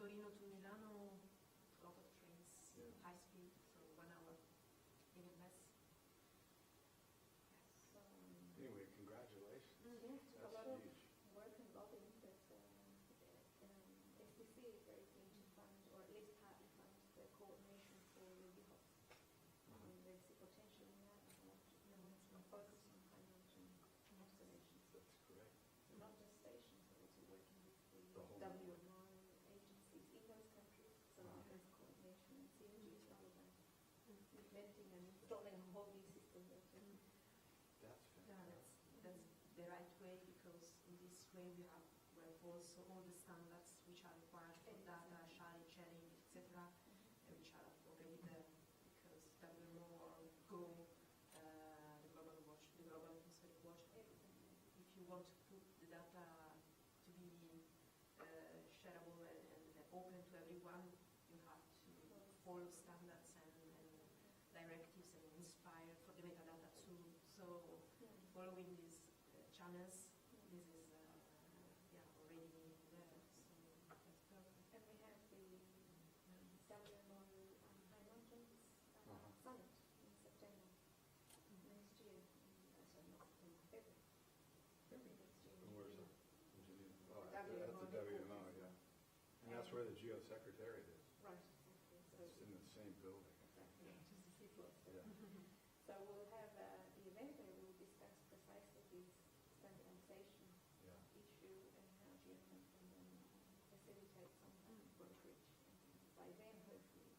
Torino to Milano, a lot of trains, high speed, so 1 hour, even less. Yes. Anyway, congratulations. Yeah, it took a lot That's of huge. work and lobbying, but SDC is very keen to fund, or at least partly fund, the coordination for the UHOP. They see potential in that, and focus on high mountain observations. That's great. So not just stations, but also working with The the whole WMO agencies in those countries. So there's coordination and synergies rather than inventing and installing a whole new system. That's Yeah, fantastic. that's the right way, because in this way we have also all the standards which are required for data sharing, etc., which are already there, because WMO or GO, the Global Atmospheric Watch, if you want to put the data to be shareable and open to everyone, you have to follow standards and directives and inspire for the metadata too. So following these channels, this is already there. So that's perfect. And we have the WMO High Mountains Summit in September next year. Not September, February next year. And where's it? In Geneva. Oh, WMO. at the WMO, yeah. And that's where the Geo-Secretariat is. Right, exactly. So It's in the same building. exactly, just a few floors. Yeah. So we'll have the event where we'll discuss precisely this standardization issue and how GEO-GNOME can facilitate some brokerage. And by then, hopefully,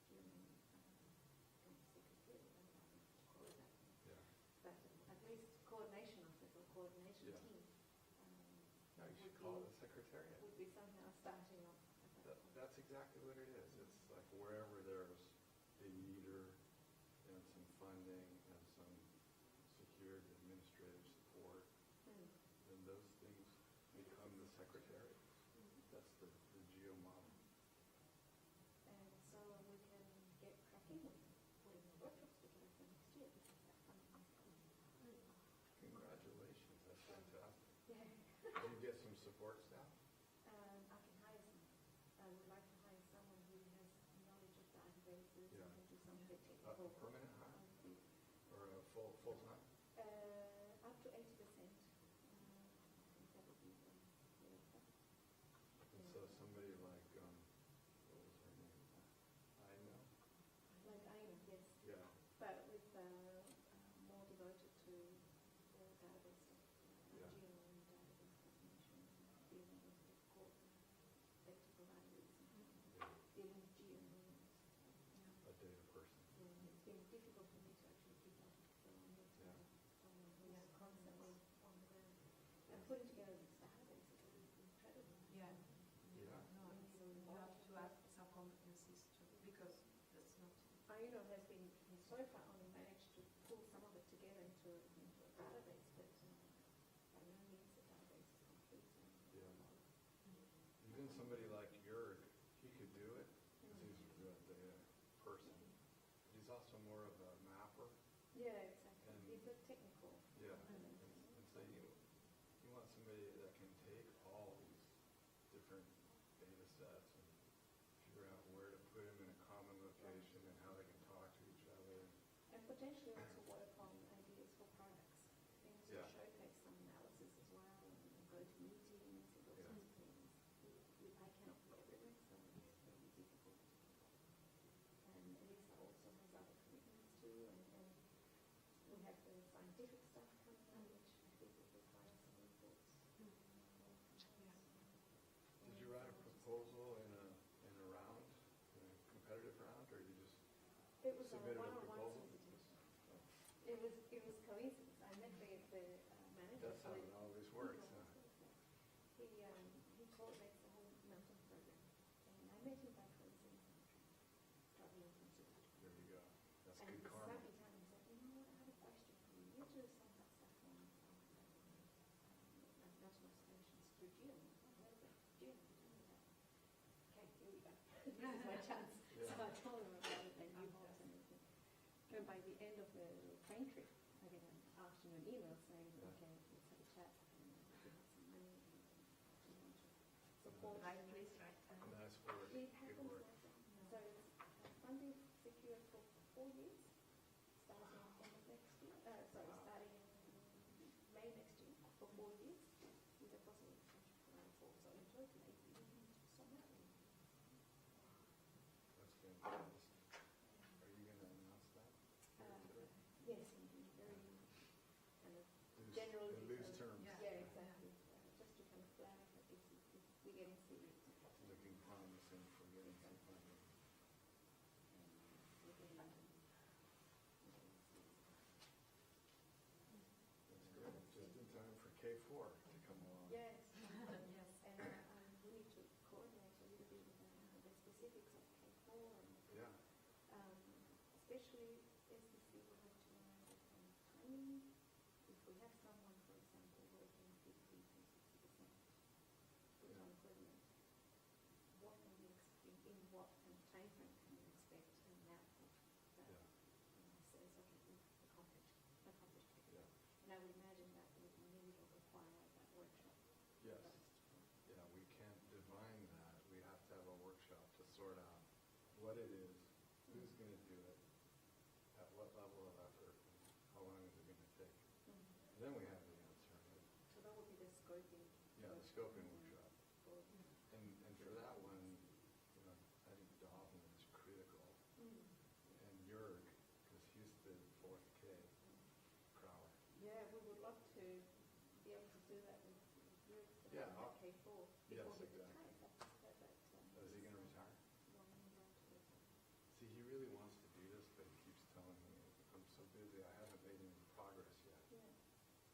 GEO-GNOME can secretary and coordinate. Yeah. But at least coordination office or coordination Yeah. team No, you should call it the Secretariat. would be somehow starting off at that point. That's exactly what it is. It's like wherever there's a meter and some funding and some secured administrative support, then those things become the Secretariat. That's the GEO model. And so we can get cracking with putting the workshops together for next year because that funding is coming. Congratulations. That's fantastic. Yeah. Did you get some support staff? I can hire some. I would like to hire someone who has knowledge of databases and can do some of the A technical. permanent hire or a full-time? Up to 80%. I think that would be And so somebody like, what was her name? I know. like I am, yes. Yeah. But with more devoted to the database of GEO and database definition, dealing with the core data providers and dealing with GEO-GNOME. A data person. It's been difficult for me to actually keep up. So I need someone who's constantly on the ground. And putting together these databases is incredible. Yeah. Yeah. No, you have to add some competencies too, because that's not. IUNO has been so far only managed to pull some of it together into a database, but by no means the database is complete. Yeah. Even somebody like Jörg, he could do it because he's the person. But he's also more of a mapper. Yeah, exactly. And It's a technical. Yeah. And so you want somebody that can take all these different data sets and figure out where to put them in a common location and how they can talk to each other. And potentially also work on ideas for products, things to showcase some analysis as well, and go to meetings and those sorts of things. I cannot be everywhere, so it's going to be difficult. And Elisa also has other commitments too, and we have the scientific stuff coming up, which I think will require some reports. Did you write a proposal in a round, in a competitive round, or you just It was submitted a one-on-one proposal? solicitation. It was coincidence. I met the manager. That's how it always works. Huh? He coordinates the whole mountain program, and I met him by coincidence. Traveling from Sudan. There you go. That's And good he karma. sat me down and said, "You know what? I have a question for you. You do some of that stuff on national stations through GEO. GEO. Okay, here we go. This is my chance." So I told him about it, and you helped and everything. And by the end of the train trip, I get an afternoon email saying, "Okay, let's have a chat. And we have some money. And we want to support." Right place, right time. Nice or It it happens work? like that. So funding secured for 4 years, starting end of next year, starting in May next year for 4 years, with a possible extension for another 4. So in total, 8 years. So that will That's fantastic. Are you going to announce that? Today? yes, indeed, very kind of Loose- general in loose details. terms. Yeah, exactly. Just to kind of flag that we're getting serious. Looking promising for getting some funding. We're getting That's good. Just in time for K4 to come along. yes. Yes. And we need to coordinate a little bit with the specifics of K4 and Yeah. especially SDC will have to know timing. If we have someone, for example, working 50 to 60% full-time equivalent, what can we in what kind of time frame can we expect an output that Yeah. says, okay, we've accomplished it. Yeah. And I would imagine that would need or require that workshop. Yes. first. Yeah, we can't divine that. We have to have a workshop to sort out what it is, who's going to do it, at what level of effort, and how long is it going to take. And then we have the answer. Right? So that would be the scoping. Yeah, the scoping workshop. For, And for that one, you know, I think Dalton is critical. And Jörg, because he's the 4th K prowler. yeah, we would love to be able to do that with you. Yeah, K4 yes, before he exactly. retires. Is he going to retire? Wanting that to retire. See, he really wants to do this, but he keeps telling me, I'm so busy, I haven't made any progress yet. Yeah.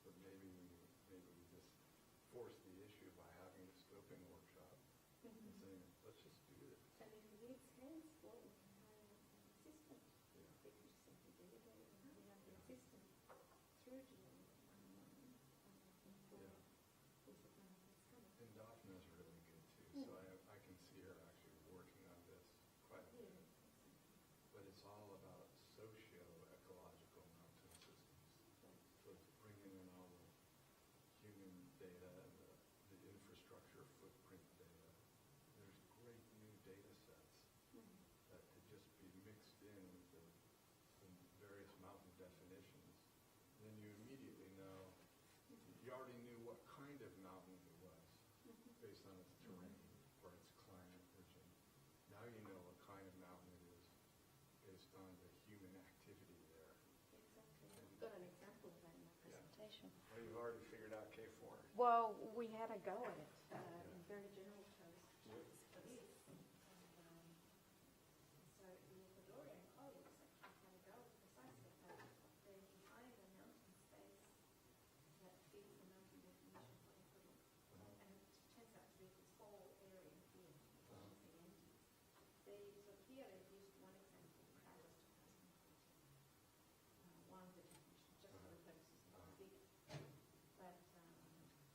But maybe we just force the issue by having a scoping workshop and saying, let's just do this. And if he needs hands, well, we can hire an assistant. Yeah. They can just simply delegate it, and we have the assistant through GEO for Yeah. this kind of this coming. And Daphne is really good too, so I can see her actually working on this quite a bit. Yeah. But it's all about socio-ecological mountain systems. So it's bringing in all the human data and the infrastructure footprint data. There's great new data sets that could just be mixed in with some various mountain definitions. Then you immediately know, you already knew what kind of mountain it was based on its terrain or its climate region. Now you know what kind of mountain it is based on the human activity there. Exactly. I've got an example of that in my Yeah. presentation. Well, you've already figured out K4. Well, we had a go at it in very general terms. Yeah. For this. So the Ecuadorian colleagues actually had a go precisely at that. They defined a mountain space that fits the mountain definition for Ecuador. And it turns out to be this whole area here, which is the empty. So here they've used one example, Travis 2014. One of the definitions, just for the purposes of the figure. But,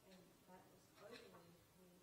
and that was overlaid with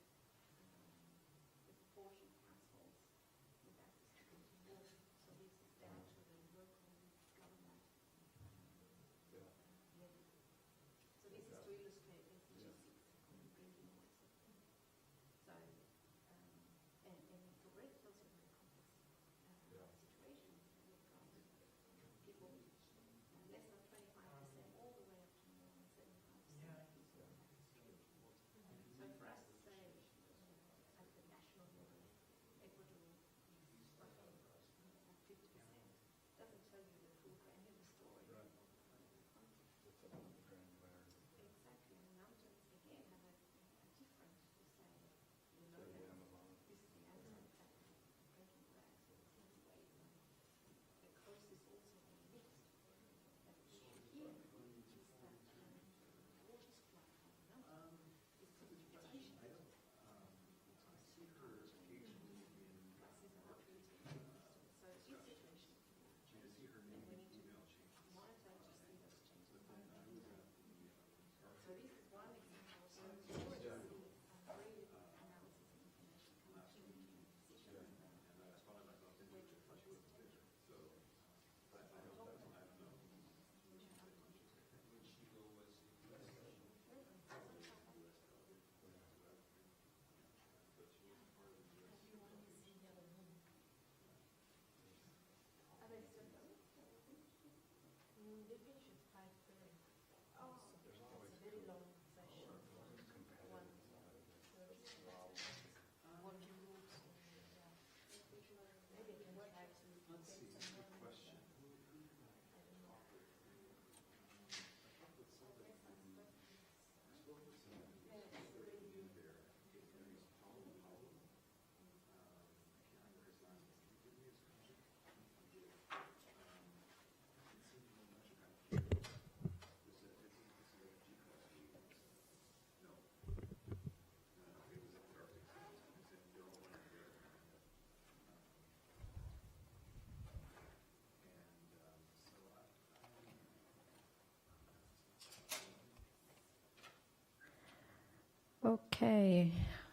Okay,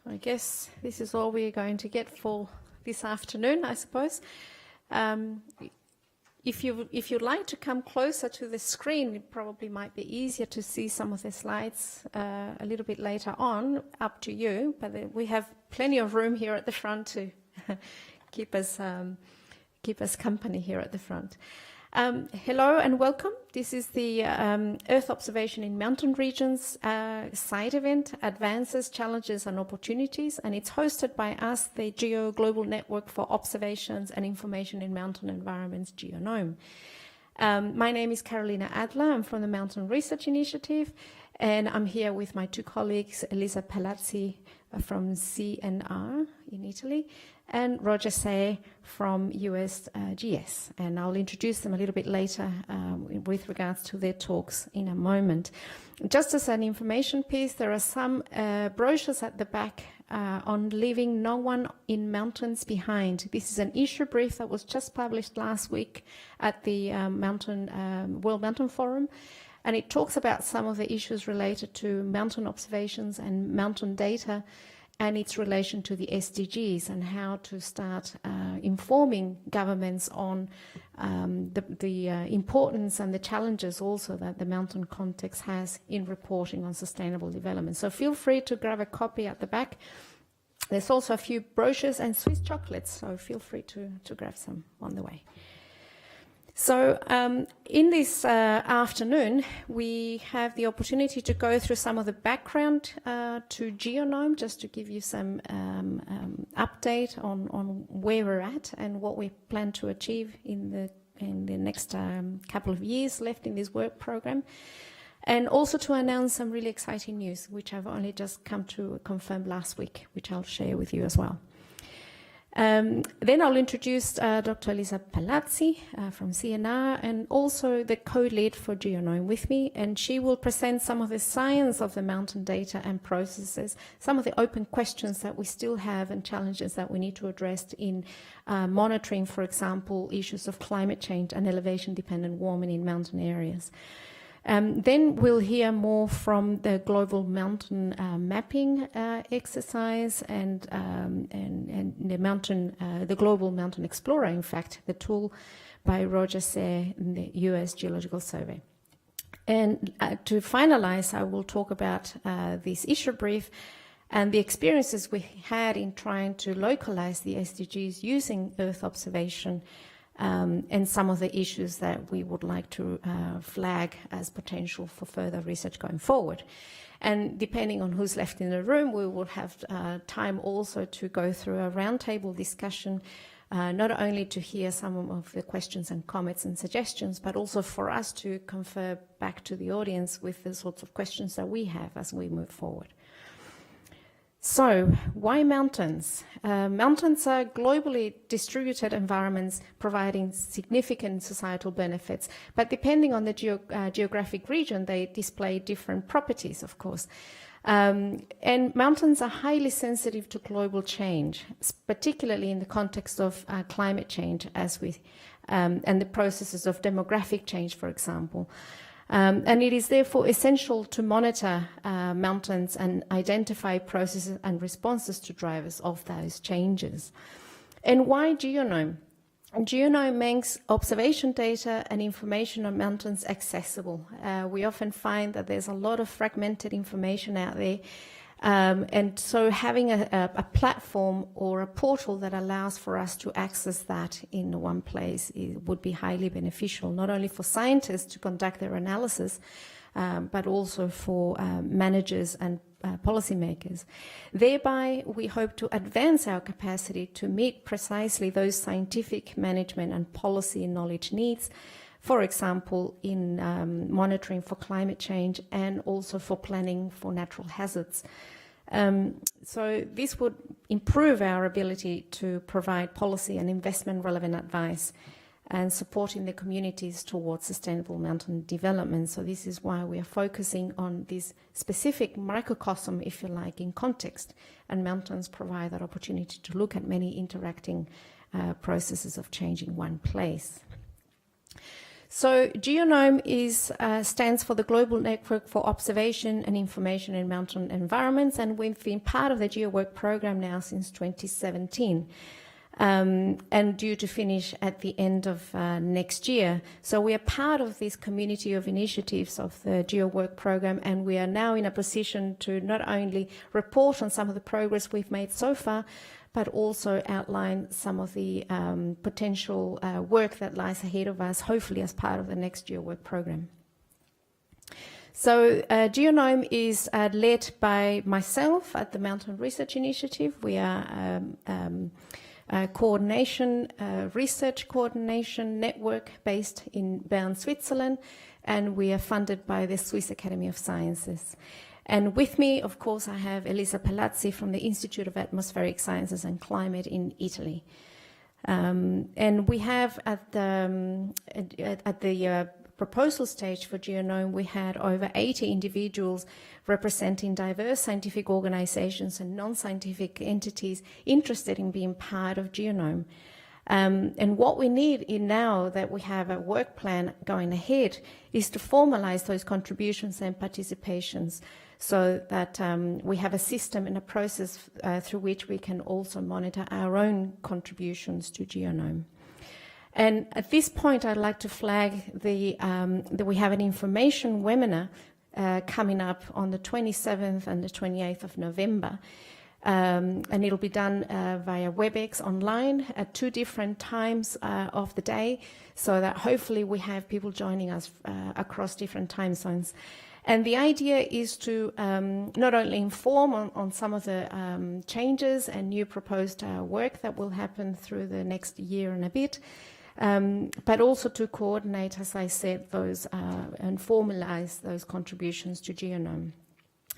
I guess this is all we're going to get for this afternoon, I suppose. If you'd like to come closer to the screen, it probably might be easier to see some of the slides a little bit later on, up to you, but we have plenty of room here at the front to keep us company here at the front. Hello and welcome. This is the Earth Observation in Mountain Regions side event, Advances, Challenges and Opportunities, and it's hosted by us, the GEO Global Network for Observations and Information in Mountain Environments, GEO-GNOME. My name is Carolina Adler. I'm from the Mountain Research Initiative, and I'm here with my two colleagues, Elisa Palazzi from CNR in Italy, and Roger Say from USGS. And I'll introduce them a little bit later with regards to their talks in a moment. Just as an information piece, there are some brochures at the back on leaving no one in mountains behind. This is an issue brief that was just published last week at the World Mountain Forum. And it talks about some of the issues related to mountain observations and mountain data and its relation to the SDGs and how to start informing governments on the importance and the challenges also that the mountain context has in reporting on sustainable development. So feel free to grab a copy at the back. There's also a few brochures and Swiss chocolates, so feel free to grab some on the way. So in this afternoon, we have the opportunity to go through some of the background to GEO-GNOME, just to give you some update on where we're at and what we plan to achieve in the next couple of years left in this work program. And also to announce some really exciting news, which I've only just come to confirm last week, which I'll share with you as well. Then I'll introduce Dr. Elisa Palazzi from CNR and also the co-lead for GEO-GNOME with me, and she will present some of the science of the mountain data and processes, some of the open questions that we still have and challenges that we need to address in monitoring, for example, issues of climate change and elevation-dependent warming in mountain areas. Then we'll hear more from the global mountain mapping exercise and the global mountain explorer, in fact, the tool by Roger Say in the US Geological Survey. And to finalize, I will talk about this issue brief and the experiences we had in trying to localize the SDGs using Earth observation and some of the issues that we would like to flag as potential for further research going forward. And depending on who's left in the room, we will have time also to go through a roundtable discussion, not only to hear some of the questions and comments and suggestions, but also for us to confer back to the audience with the sorts of questions that we have as we move forward. So, why mountains? Mountains are globally distributed environments providing significant societal benefits, but depending on the geographic region, they display different properties, of course. And mountains are highly sensitive to global change, particularly in the context of climate change, and the processes of demographic change, for example. And it is therefore essential to monitor mountains and identify processes and responses to drivers of those changes. And why GEO-GNOME? GEO-GNOME makes observation data and information on mountains accessible. We often find that there's a lot of fragmented information out there. And so having a platform or a portal that allows for us to access that in one place would be highly beneficial, not only for scientists to conduct their analysis, but also for managers and policymakers. Thereby, we hope to advance our capacity to meet precisely those scientific management and policy knowledge needs, for example, in monitoring for climate change and also for planning for natural hazards. So this would improve our ability to provide policy and investment relevant advice and supporting the communities towards sustainable mountain development. So this is why we are focusing on this specific microcosm, if you like, in context, and mountains provide that opportunity to look at many interacting processes of change in one place. So GEO-GNOME stands for the Global Network for Observation and Information in Mountain Environments, and we've been part of the GeoWork program now since 2017. And due to finish at the end of next year. So we are part of this community of initiatives of the GeoWork program, and we are now in a position to not only report on some of the progress we've made so far, but also outline some of the potential work that lies ahead of us, hopefully as part of the next GeoWork program. So GEO-GNOME is led by myself at the Mountain Research Initiative. We are research coordination network based in Bern, Switzerland, and we are funded by the Swiss Academy of Sciences. And with me, of course, I have Elisa Palazzi from the Institute of Atmospheric Sciences and Climate in Italy. And we have at the proposal stage for GEO-GNOME, we had over 80 individuals representing diverse scientific organizations and non-scientific entities interested in being part of GEO-GNOME. And what we need now that we have a work plan going ahead is to formalize those contributions and participations so that we have a system and a process through which we can also monitor our own contributions to GEO-GNOME. And at this point, I'd like to flag that we have an information webinar coming up on the 27th and the 28th of November. And it'll be done via WebEx online at 2 different times of the day, so that hopefully we have people joining us across different time zones. And the idea is to not only inform on some of the changes and new proposed work that will happen through the next year and a bit, but also to coordinate, as I said, those and formalize those contributions to GEO-GNOME.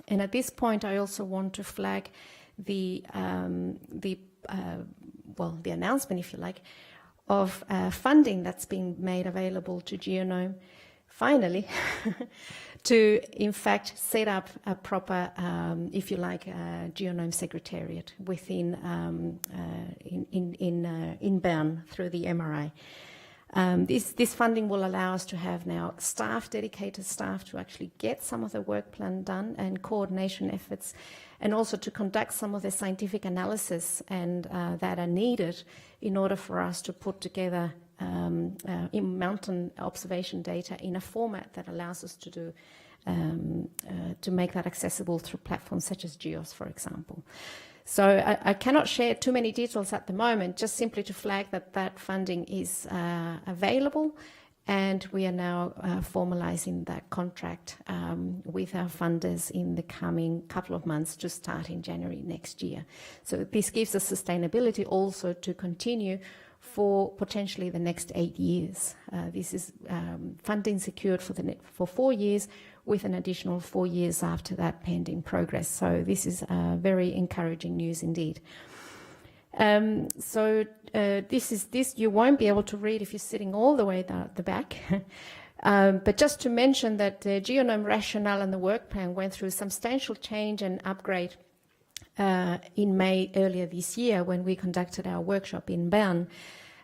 And at this point, I also want to flag the announcement, if you like, of funding that's been made available to GEO-GNOME, finally, to in fact set up a proper, if you like, GEO-GNOME secretariat within in Bern through the MRI. This funding will allow us to have now dedicated staff to actually get some of the work plan done and coordination efforts, and also to conduct some of the scientific analysis and that are needed in order for us to put together in mountain observation data in a format that allows us to do to make that accessible through platforms such as GEOS, for example. So I cannot share too many details at the moment, just simply to flag that funding is available, and we are now formalizing that contract with our funders in the coming couple of months to start in January next year. So this gives us sustainability also to continue for potentially the next 8 years. This is funding secured for 4 years, with an additional 4 years after that pending progress. So this is very encouraging news indeed. This you won't be able to read if you're sitting all the way down at the back. But just to mention that the GEO-GNOME rationale and the work plan went through substantial change and upgrade in May earlier this year when we conducted our workshop in Bern.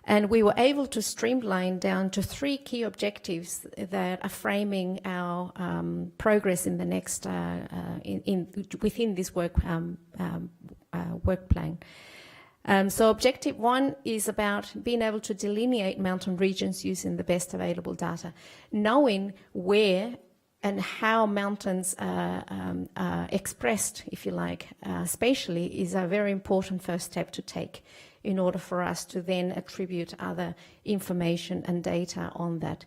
And we were able to streamline down to 3 key objectives that are framing our progress in the next within this work plan. So objective 1 is about being able to delineate mountain regions using the best available data, knowing where and how mountains are expressed, if you like, spatially, is a very important first step to take in order for us to then attribute other information and data on that.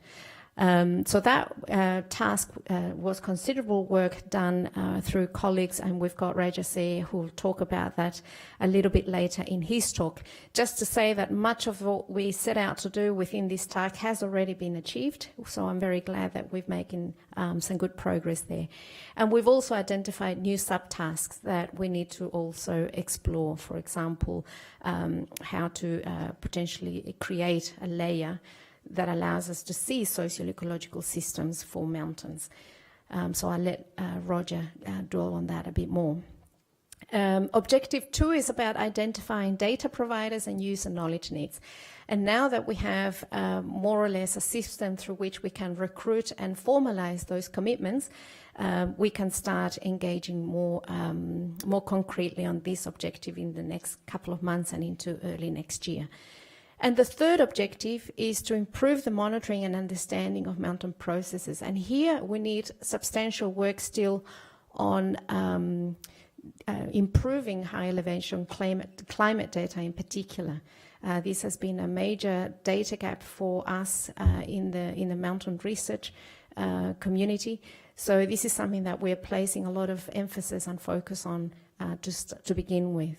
So that task was considerable work done through colleagues, and we've got Rajase who will talk about that a little bit later in his talk. Just to say that much of what we set out to do within this task has already been achieved, so I'm very glad that we're making some good progress there. And we've also identified new subtasks that we need to also explore. For example, how to potentially create a layer that allows us to see socio-ecological systems for mountains. So I'll let Roger dwell on that a bit more. Objective 2 is about identifying data providers and user knowledge needs. And now that we have more or less a system through which we can recruit and formalize those commitments, we can start engaging more concretely on this objective in the next couple of months and into early next year. And the third objective is to improve the monitoring and understanding of mountain processes. And here we need substantial work still on improving high elevation climate data in particular. This has been a major data gap for us in the mountain research community. So this is something that we're placing a lot of emphasis and focus on to begin with.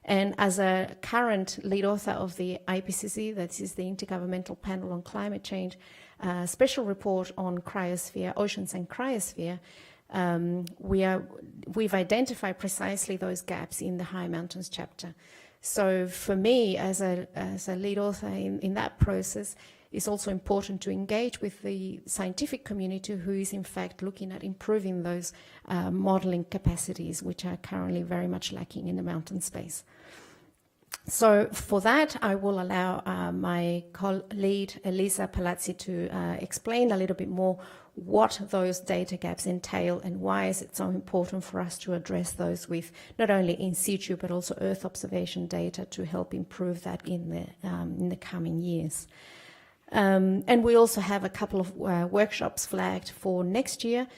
And as a current lead author of the IPCC, that is the Intergovernmental Panel on Climate Change, special report on cryosphere, oceans and cryosphere, we've identified precisely those gaps in the High Mountains chapter. So for me, as a lead author in that process, it's also important to engage with the scientific community who is in fact looking at improving those modeling capacities, which are currently very much lacking in the mountain space. So for that, I will allow my lead, Elisa Palazzi, to explain a little bit more what those data gaps entail and why is it so important for us to address those with not only in situ but also Earth observation data to help improve that in the coming years. And we also have a couple of workshops flagged for next year.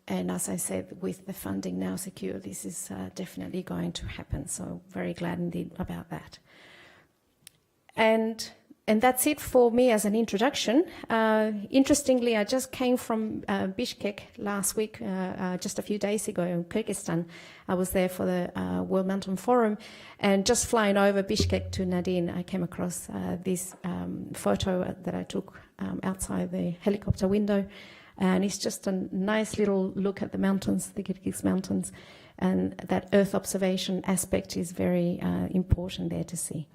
And as I said, with the funding now secure, this is definitely going to happen. So very glad indeed about that. And that's it for me as an introduction. Interestingly, I just came from Bishkek last week, just a few days ago in Kyrgyzstan. I was there for the World Mountain Forum, and just flying over Bishkek to Nadin, I came across this photo that I took outside the helicopter window. And it's just a nice little look at the mountains, the Kyrgyz mountains, and that Earth observation aspect is very important there to see.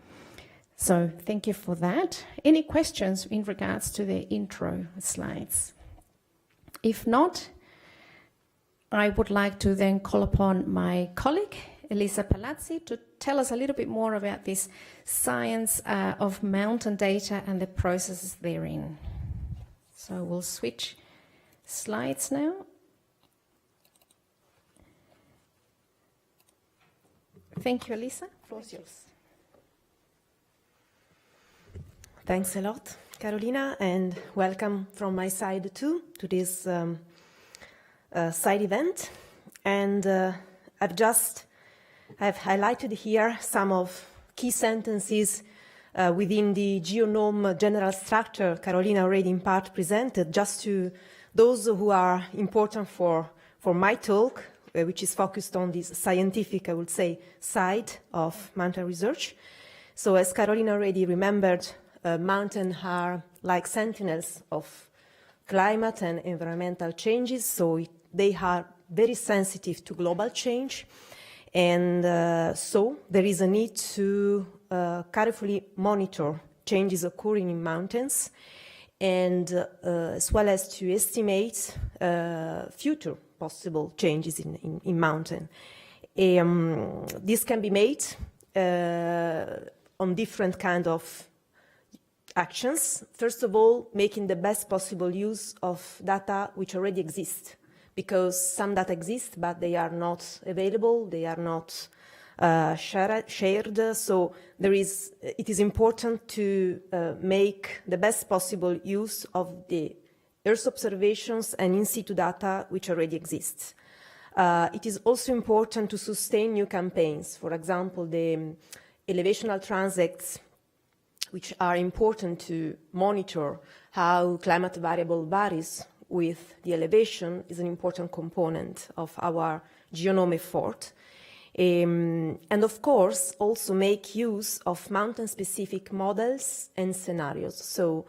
So thank you for that. Any questions in regards to the intro slides? If not, I would like to then call upon my colleague, Elisa Palazzi, to tell us a little bit more about this science of mountain data and the processes therein. So we'll switch slides now. Thank you, Elisa. The floor is yours. Thanks a lot, Carolina, and welcome from my side too to this side event. And I've highlighted here some of key sentences within the GEO-GNOME general structure Carolina already in part presented, just to those who are important for my talk, which is focused on this scientific, I would say, side of mountain research. So as Carolina already remembered, mountains are like sentinels of climate and environmental changes, so they are very sensitive to global change. And so there is a need to carefully monitor changes occurring in mountains, and as well as to estimate future possible changes in mountain. This can be made on different kind of actions. First of all, making the best possible use of data which already exist, because some data exist, but they are not available, they are not shared. So it is important to make the best possible use of the Earth observations and in situ data which already exist. It is also important to sustain new campaigns. For example, the elevational transects, which are important to monitor how climate variable varies with the elevation, is an important component of our GEO-GNOME effort. And of course, also make use of mountain-specific models and scenarios. So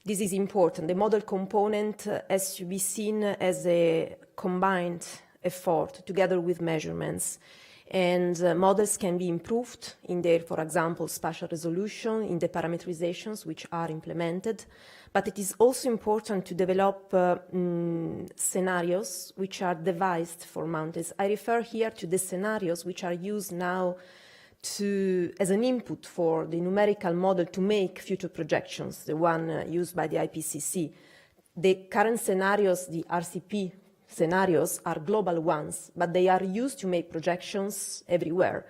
this is important. The model component has to be seen as a combined effort together with measurements. and models can be improved in their, for example, spatial resolution, in the parameterizations which are implemented. But it is also important to develop scenarios which are devised for mountains. I refer here to the scenarios which are used now as an input for the numerical model to make future projections, the one used by the IPCC. The current scenarios, the RCP scenarios, are global ones, but they are used to make projections everywhere.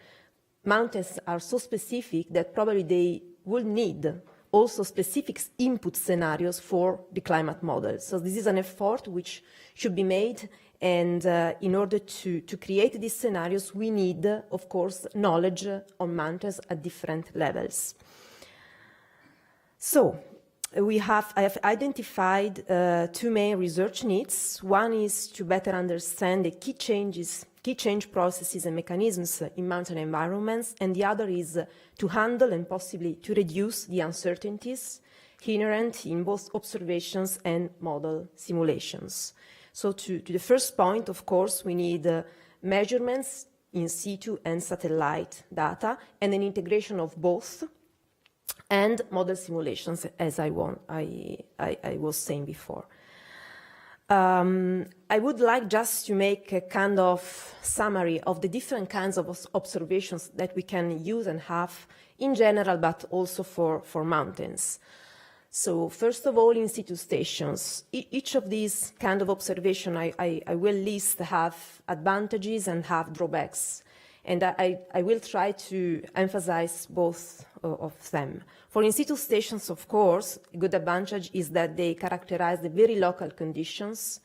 Mountains are so specific that probably they will need also specific input scenarios for the climate model. So this is an effort which should be made, and in order to create these scenarios, we need, of course, knowledge on mountains at different levels. So I have identified two main research needs. One is to better understand the key change processes and mechanisms in mountain environments, and the other is to handle and possibly to reduce the uncertainties inherent in both observations and model simulations. So to the first point, of course, we need measurements in situ and satellite data, and an integration of both, and model simulations, as I was saying before. I would like just to make a kind of summary of the different kinds of observations that we can use and have in general, but also for mountains. So first of all, in situ stations. Each of these kind of observation I will list have advantages and have drawbacks. And I will try to emphasize both of them. For in situ stations, of course, a good advantage is that they characterize the very local conditions,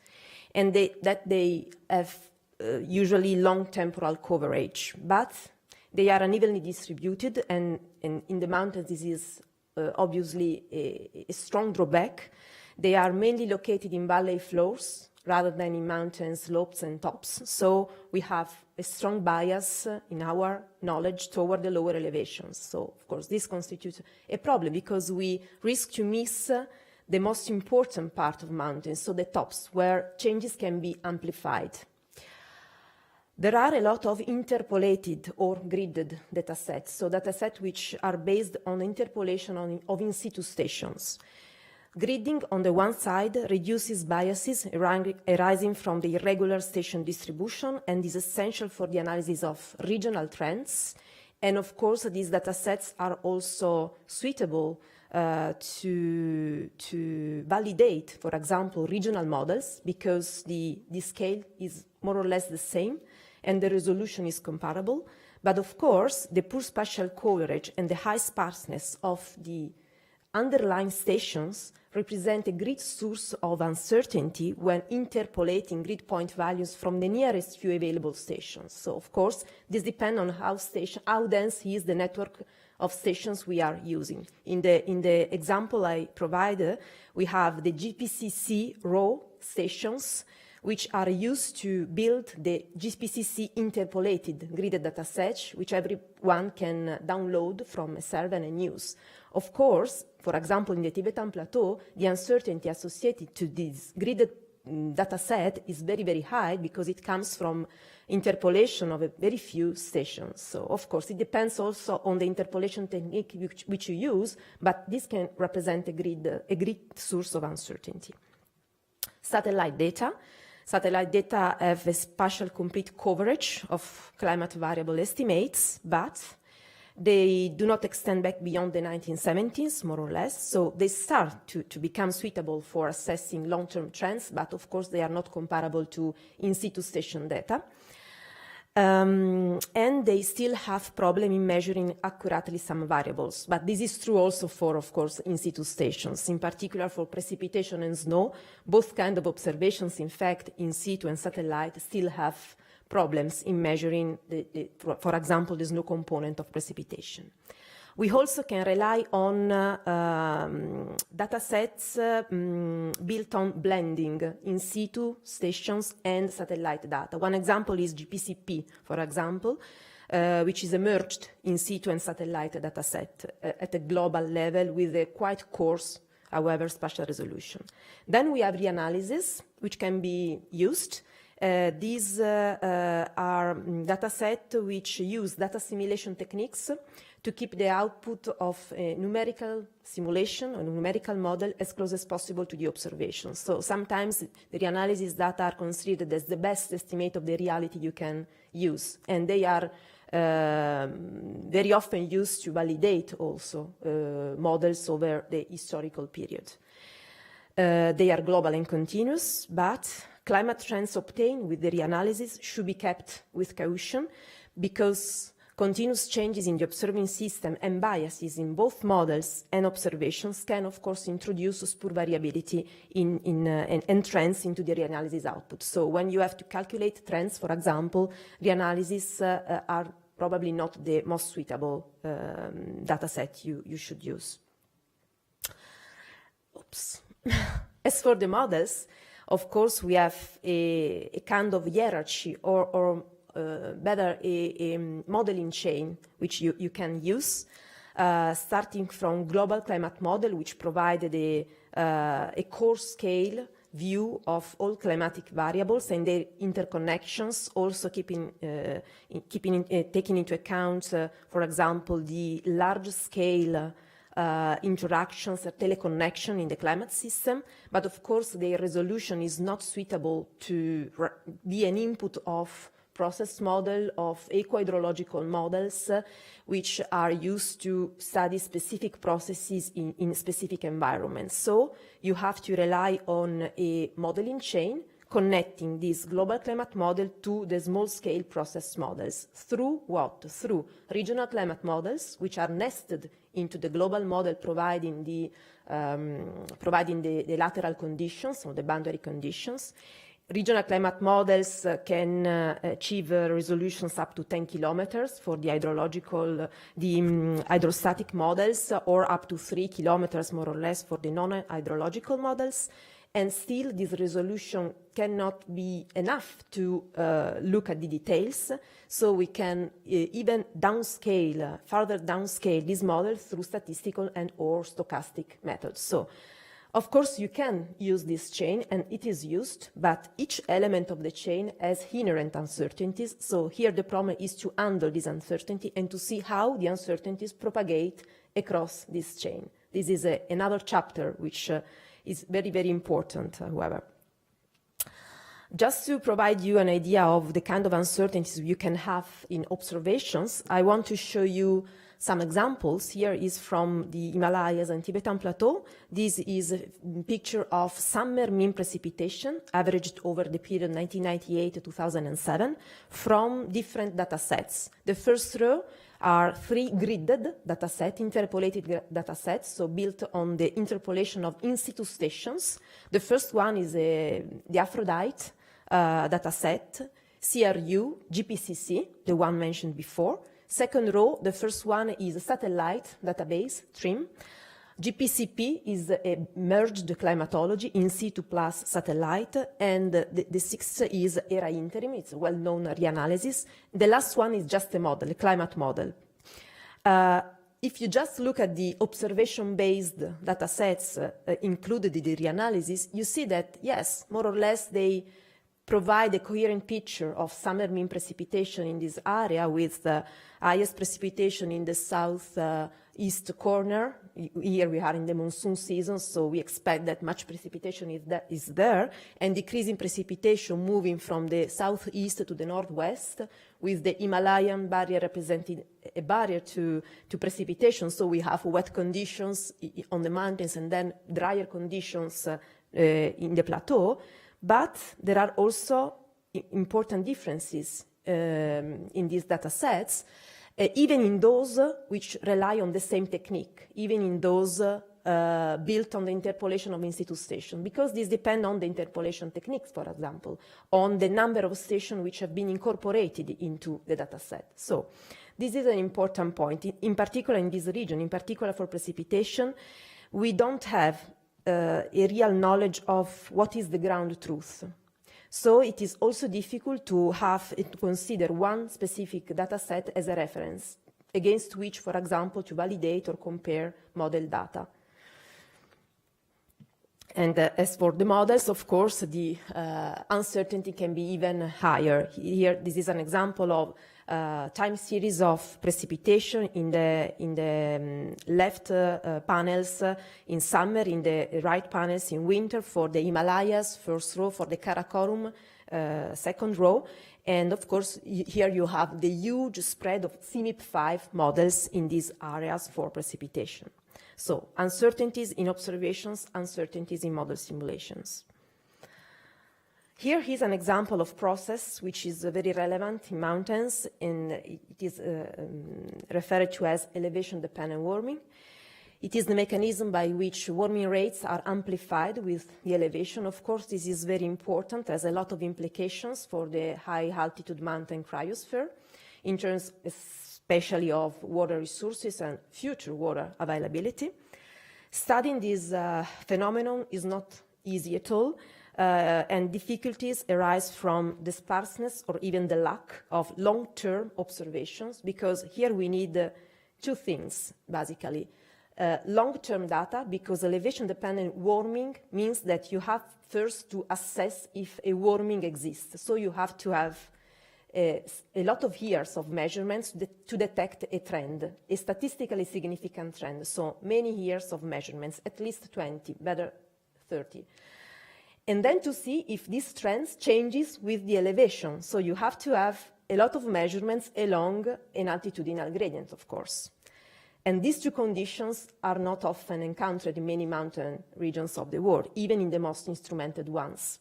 and that they have usually long temporal coverage. But they are unevenly distributed, and in the mountains this is obviously a strong drawback. They are mainly located in valley floors rather than in mountain slopes and tops. So we have a strong bias in our knowledge toward the lower elevations. So, of course, this constitutes a problem because we risk to miss the most important part of mountains, so the tops, where changes can be amplified. There are a lot of interpolated or gridded datasets, so datasets which are based on interpolation of in situ stations. Gridding, on the one side, reduces biases arising from the irregular station distribution and is essential for the analysis of regional trends. And of course, these datasets are also suitable to validate, for example, regional models, because the scale is more or less the same and the resolution is comparable. But of course, the poor spatial coverage and the high sparseness of the underlying stations represent a great source of uncertainty when interpolating grid point values from the nearest few available stations. So, of course, this depends on how dense is the network of stations we are using. In the example I provided, we have the GPCC raw stations, which are used to build the GPCC interpolated gridded dataset, which everyone can download from a server and use. Of course, for example, in the Tibetan Plateau, the uncertainty associated to this gridded dataset is very, very high because it comes from interpolation of a very few stations. So, of course, it depends also on the interpolation technique which you use, but this can represent a great source of uncertainty. Satellite data. Satellite data have a spatial complete coverage of climate variable estimates, but they do not extend back beyond the 1970s, more or less. So they start to become suitable for assessing long-term trends, but of course they are not comparable to in situ station data. And they still have problem in measuring accurately some variables. But this is true also for, of course, in situ stations, in particular for precipitation and snow. Both kind of observations, in fact, in situ and satellite still have problems in measuring, for example, the snow component of precipitation. We also can rely on data sets built on blending in situ stations and satellite data. One example is GPCP, for example, which is a merged in situ and satellite data set at a global level with a quite coarse, however, spatial resolution. Then we have reanalysis, which can be used These are data sets which use data simulation techniques to keep the output of a numerical simulation or numerical model as close as possible to the observation. So sometimes the reanalysis data are considered as the best estimate of the reality you can use, and they are very often used to validate also models over the historical period. They are global and continuous, but climate trends obtained with the reanalysis should be kept with caution, because continuous changes in the observing system and biases in both models and observations can, of course, introduce spur variability and trends into the reanalysis output. So when you have to calculate trends, for example, reanalysis are probably not the most suitable data set you should use. Oops. As for the models, of course, we have a kind of hierarchy or better a modeling chain which you can use, starting from global climate model, which provided a core scale view of all climatic variables and their interconnections, also taking into account, for example, the large scale interactions or teleconnection in the climate system, but of course their resolution is not suitable to be an input of process model of eco-hydrological models, which are used to study specific processes in specific environments. So you have to rely on a modeling chain connecting this global climate model to the small-scale process models. Through what? Through regional climate models, which are nested into the global model, providing the lateral conditions or the boundary conditions. Regional climate models can achieve resolutions up to 10 kilometers for the hydrostatic models, or up to 3 kilometers more or less for the non-hydrological models. And still, this resolution cannot be enough to look at the details. So we can even further downscale this model through statistical and or stochastic methods. So, of course, you can use this chain, and it is used, but each element of the chain has inherent uncertainties. So here the problem is to handle this uncertainty and to see how the uncertainties propagate across this chain. This is another chapter which is very, very important, however. Just to provide you an idea of the kind of uncertainties you can have in observations, I want to show you some examples. Here is from the Himalayas and Tibetan Plateau. This is a picture of summer mean precipitation averaged over the period 1998 to 2007 from different data sets. The first row are 3 gridded data sets, interpolated data sets, so built on the interpolation of in situ stations. The first one is the Aphrodite data set, CRU, GPCC, the one mentioned before. Second row, the first one is a satellite database, TRIM. GPCP is a merged climatology, in situ plus satellite, and the sixth is ERA interim, it's a well-known reanalysis. The last one is just a model, a climate model. If you just look at the observation-based data sets included in the reanalysis, you see that, yes, more or less they provide a coherent picture of summer mean precipitation in this area, with the highest precipitation in the southeast corner. Here we are in the monsoon season, so we expect that much precipitation is there, and decreasing precipitation moving from the southeast to the northwest, with the Himalayan barrier representing a barrier to precipitation. So we have wet conditions on the mountains and then drier conditions in the plateau. But there are also important differences in these data sets, even in those which rely on the same technique, even in those built on the interpolation of in situ stations, because these depend on the interpolation techniques, for example, on the number of stations which have been incorporated into the data set. So this is an important point, in particular in this region, in particular for precipitation. We don't have a real knowledge of what is the ground truth. So it is also difficult to consider one specific data set as a reference, against which, for example, to validate or compare model data. And as for the models, of course, the uncertainty can be even higher. Here, this is an example of time series of precipitation in the left panels in summer, in the right panels in winter for the Himalayas, first row, for the Karakoram, second row. And of course, here you have the huge spread of CMIP5 models in these areas for precipitation. So uncertainties in observations, uncertainties in model simulations. Here is an example of process which is very relevant in mountains, and it is referred to as elevation-dependent warming. It is the mechanism by which warming rates are amplified with the elevation. Of course, this is very important, has a lot of implications for the high-altitude mountain cryosphere in terms especially of water resources and future water availability. Studying this phenomenon is not easy at all, and difficulties arise from the sparseness or even the lack of long-term observations, because here we need two things, basically. Long-term data, because elevation-dependent warming means that you have first to assess if a warming exists. So you have to have a lot of years of measurements to detect a trend, a statistically significant trend. So many years of measurements, at least 20, better 30. And then to see if these trends changes with the elevation. So you have to have a lot of measurements along an altitudinal gradient, of course. And these two conditions are not often encountered in many mountain regions of the world, even in the most instrumented ones.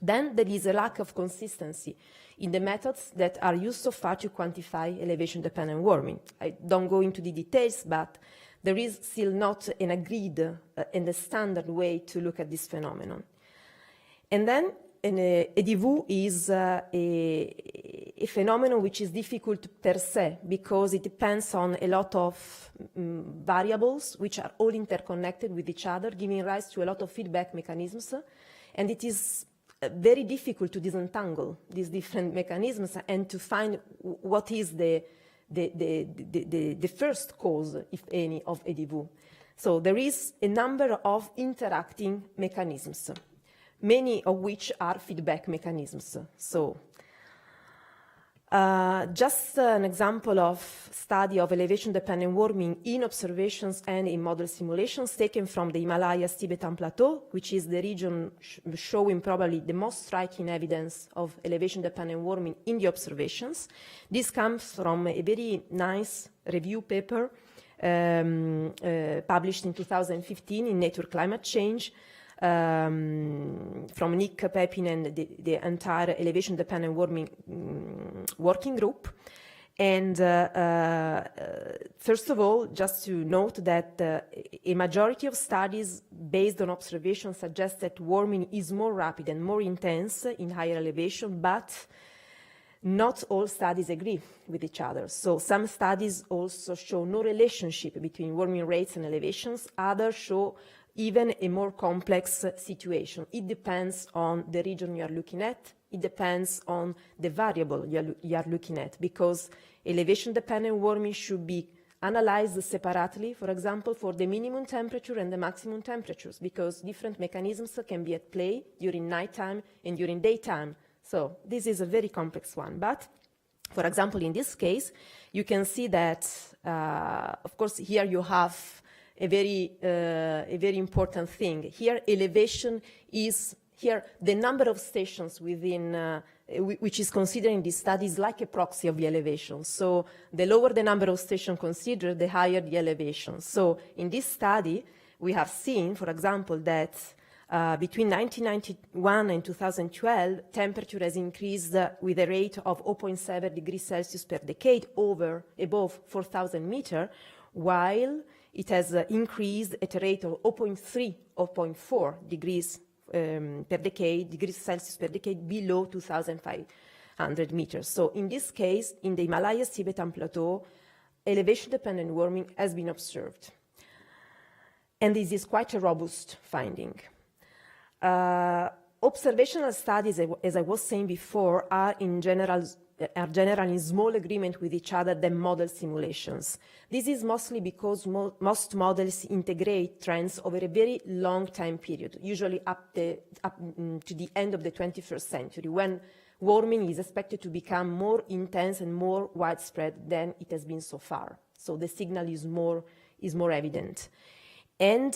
Then there is a lack of consistency in the methods that are used so far to quantify elevation-dependent warming. I don't go into the details, but there is still not an agreed and a standard way to look at this phenomenon. And then a DV is a phenomenon which is difficult per se, because it depends on a lot of variables which are all interconnected with each other, giving rise to a lot of feedback mechanisms. And it is very difficult to disentangle these different mechanisms and to find what is the first cause, if any, of a DV. So there is a number of interacting mechanisms, many of which are feedback mechanisms. So just an example of study of elevation-dependent warming in observations and in model simulations taken from the Himalayas Tibetan Plateau, which is the region showing probably the most striking evidence of elevation-dependent warming in the observations. This comes from a very nice review paper published in 2015 in Nature Climate Change, from Nick Pepin and the entire elevation-dependent warming working group. And first of all, just to note that a majority of studies based on observation suggest that warming is more rapid and more intense in higher elevation, but not all studies agree with each other. So some studies also show no relationship between warming rates and elevations. Others show even a more complex situation. It depends on the region you are looking at. It depends on the variable you are looking at, because elevation-dependent warming should be analyzed separately, for example, for the minimum temperature and the maximum temperatures, because different mechanisms can be at play during nighttime and during daytime. So this is a very complex one. But, for example, in this case, you can see that, of course, here you have a very important thing. Here, elevation is, here, the number of stations within, which is considered in this study is like a proxy of the elevation. So the lower the number of stations considered, the higher the elevation. So in this study, we have seen, for example, that between 1991 and 2012, temperature has increased with a rate of 0.7 degrees Celsius per decade above 4,000 meters, while it has increased at a rate of 0.3 or 0.4 degrees degrees Celsius per decade below 2,500 meters. So in this case, in the Himalayas Tibetan Plateau, elevation-dependent warming has been observed. And this is quite a robust finding. Observational studies, as I was saying before, are in general are generally in small agreement with each other than model simulations. This is mostly because most models integrate trends over a very long time period, usually up to the end of the 21st century, when warming is expected to become more intense and more widespread than it has been so far. So the signal is more evident. And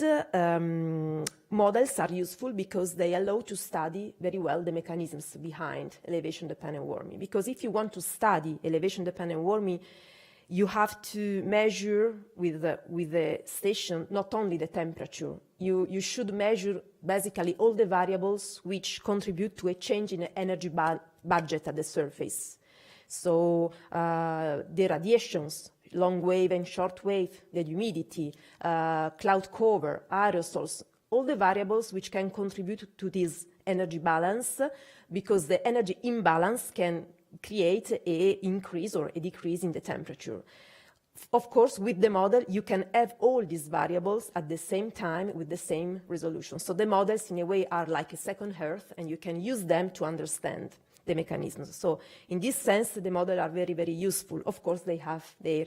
models are useful because they allow to study very well the mechanisms behind elevation-dependent warming. Because if you want to study elevation-dependent warming, you have to measure with the station not only the temperature. You should measure basically all the variables which contribute to a change in the energy budget at the surface. So the radiations, long wave and short wave, the humidity, cloud cover, aerosols, all the variables which can contribute to this energy balance, because the energy imbalance can create an increase or a decrease in the temperature. Of course, with the model, you can have all these variables at the same time with the same resolution. So the models, in a way, are like a second Earth, and you can use them to understand the mechanisms. So in this sense, the models are very, very useful. Of course, they have their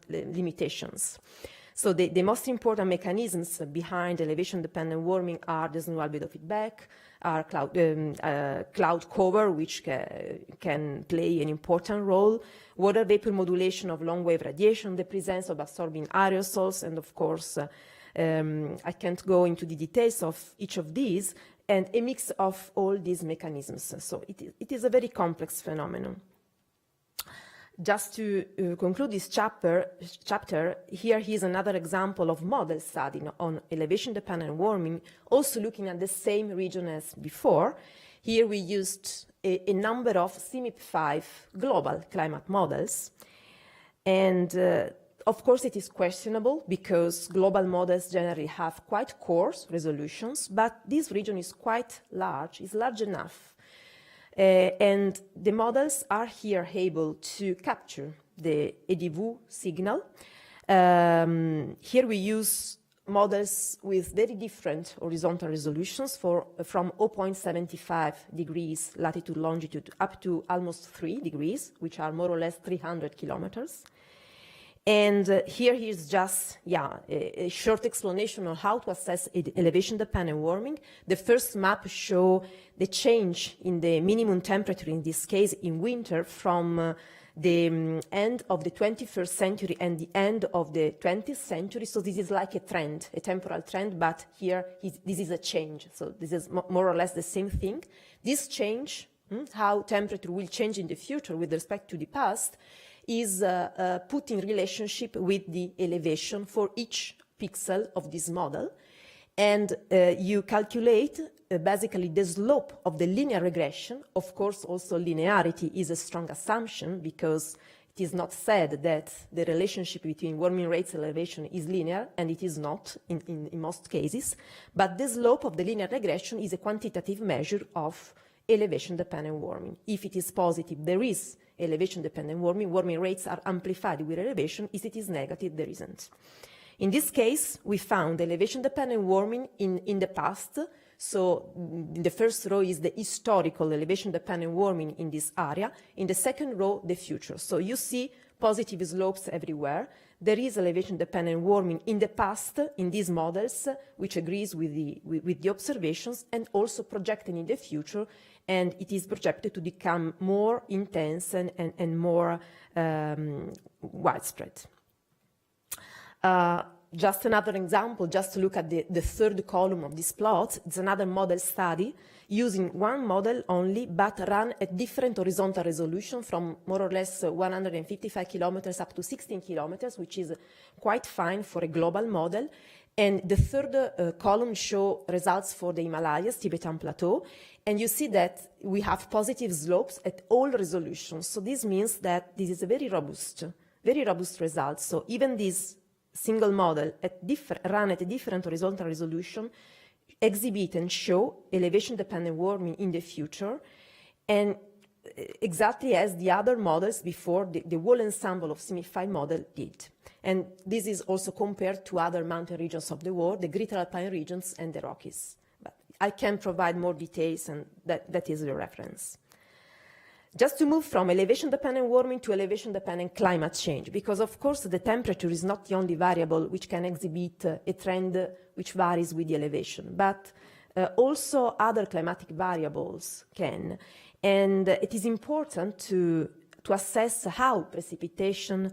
limitations. So the most important mechanisms behind elevation-dependent warming are the snow albedo feedback, are cloud cover, which can play an important role, water vapor modulation of long-wave radiation, the presence of absorbing aerosols, and of course, I can't go into the details of each of these, and a mix of all these mechanisms. So it is a very complex phenomenon. Just to conclude this chapter, here is another example of model study on elevation-dependent warming, also looking at the same region as before. Here we used a number of CMIP5 global climate models. And of course, it is questionable because global models generally have quite coarse resolutions, but this region is quite large, is large enough. And the models are here able to capture the EDV signal. Here we use models with very different horizontal resolutions from 0.75 degrees latitude longitude up to almost 3 degrees, which are more or less 300 kilometers. And here's just, a short explanation on how to assess elevation-dependent warming. The first map shows the change in the minimum temperature, in this case in winter, from the end of the 21st century and the end of the 20th century. So this is like a trend, a temporal trend, but here this is a change. So this is more or less the same thing. This change, how temperature will change in the future with respect to the past, is put in relationship with the elevation for each pixel of this model. And you calculate basically the slope of the linear regression. Of course, also linearity is a strong assumption because it is not said that the relationship between warming rates and elevation is linear, and it is not in most cases. But the slope of the linear regression is a quantitative measure of elevation-dependent warming. If it is positive, there is elevation-dependent warming. Warming rates are amplified with elevation. If it is negative, there isn't. In this case, we found elevation-dependent warming in the past. So in the first row is the historical elevation-dependent warming in this area. In the second row, the future. So you see positive slopes everywhere. There is elevation-dependent warming in the past in these models, which agrees with the observations, and also projected in the future, and it is projected to become more intense and more widespread. Just another example, just to look at the third column of this plot, it's another model study using one model only, but run at different horizontal resolution from more or less 155 kilometers up to 16 kilometers, which is quite fine for a global model. And the third column shows results for the Himalayas, Tibetan Plateau, and you see that we have positive slopes at all resolutions. So this means that this is a very robust result. So even this single model run at a different horizontal resolution exhibit and show elevation-dependent warming in the future, and exactly as the other models before, the whole ensemble of CMIP5 model did. And this is also compared to other mountain regions of the world, the Greater Alpine regions and the Rockies. But I can provide more details, and that is the reference. just to move from elevation-dependent warming to elevation-dependent climate change, because of course the temperature is not the only variable which can exhibit a trend which varies with the elevation, but also other climatic variables can. And it is important to assess how precipitation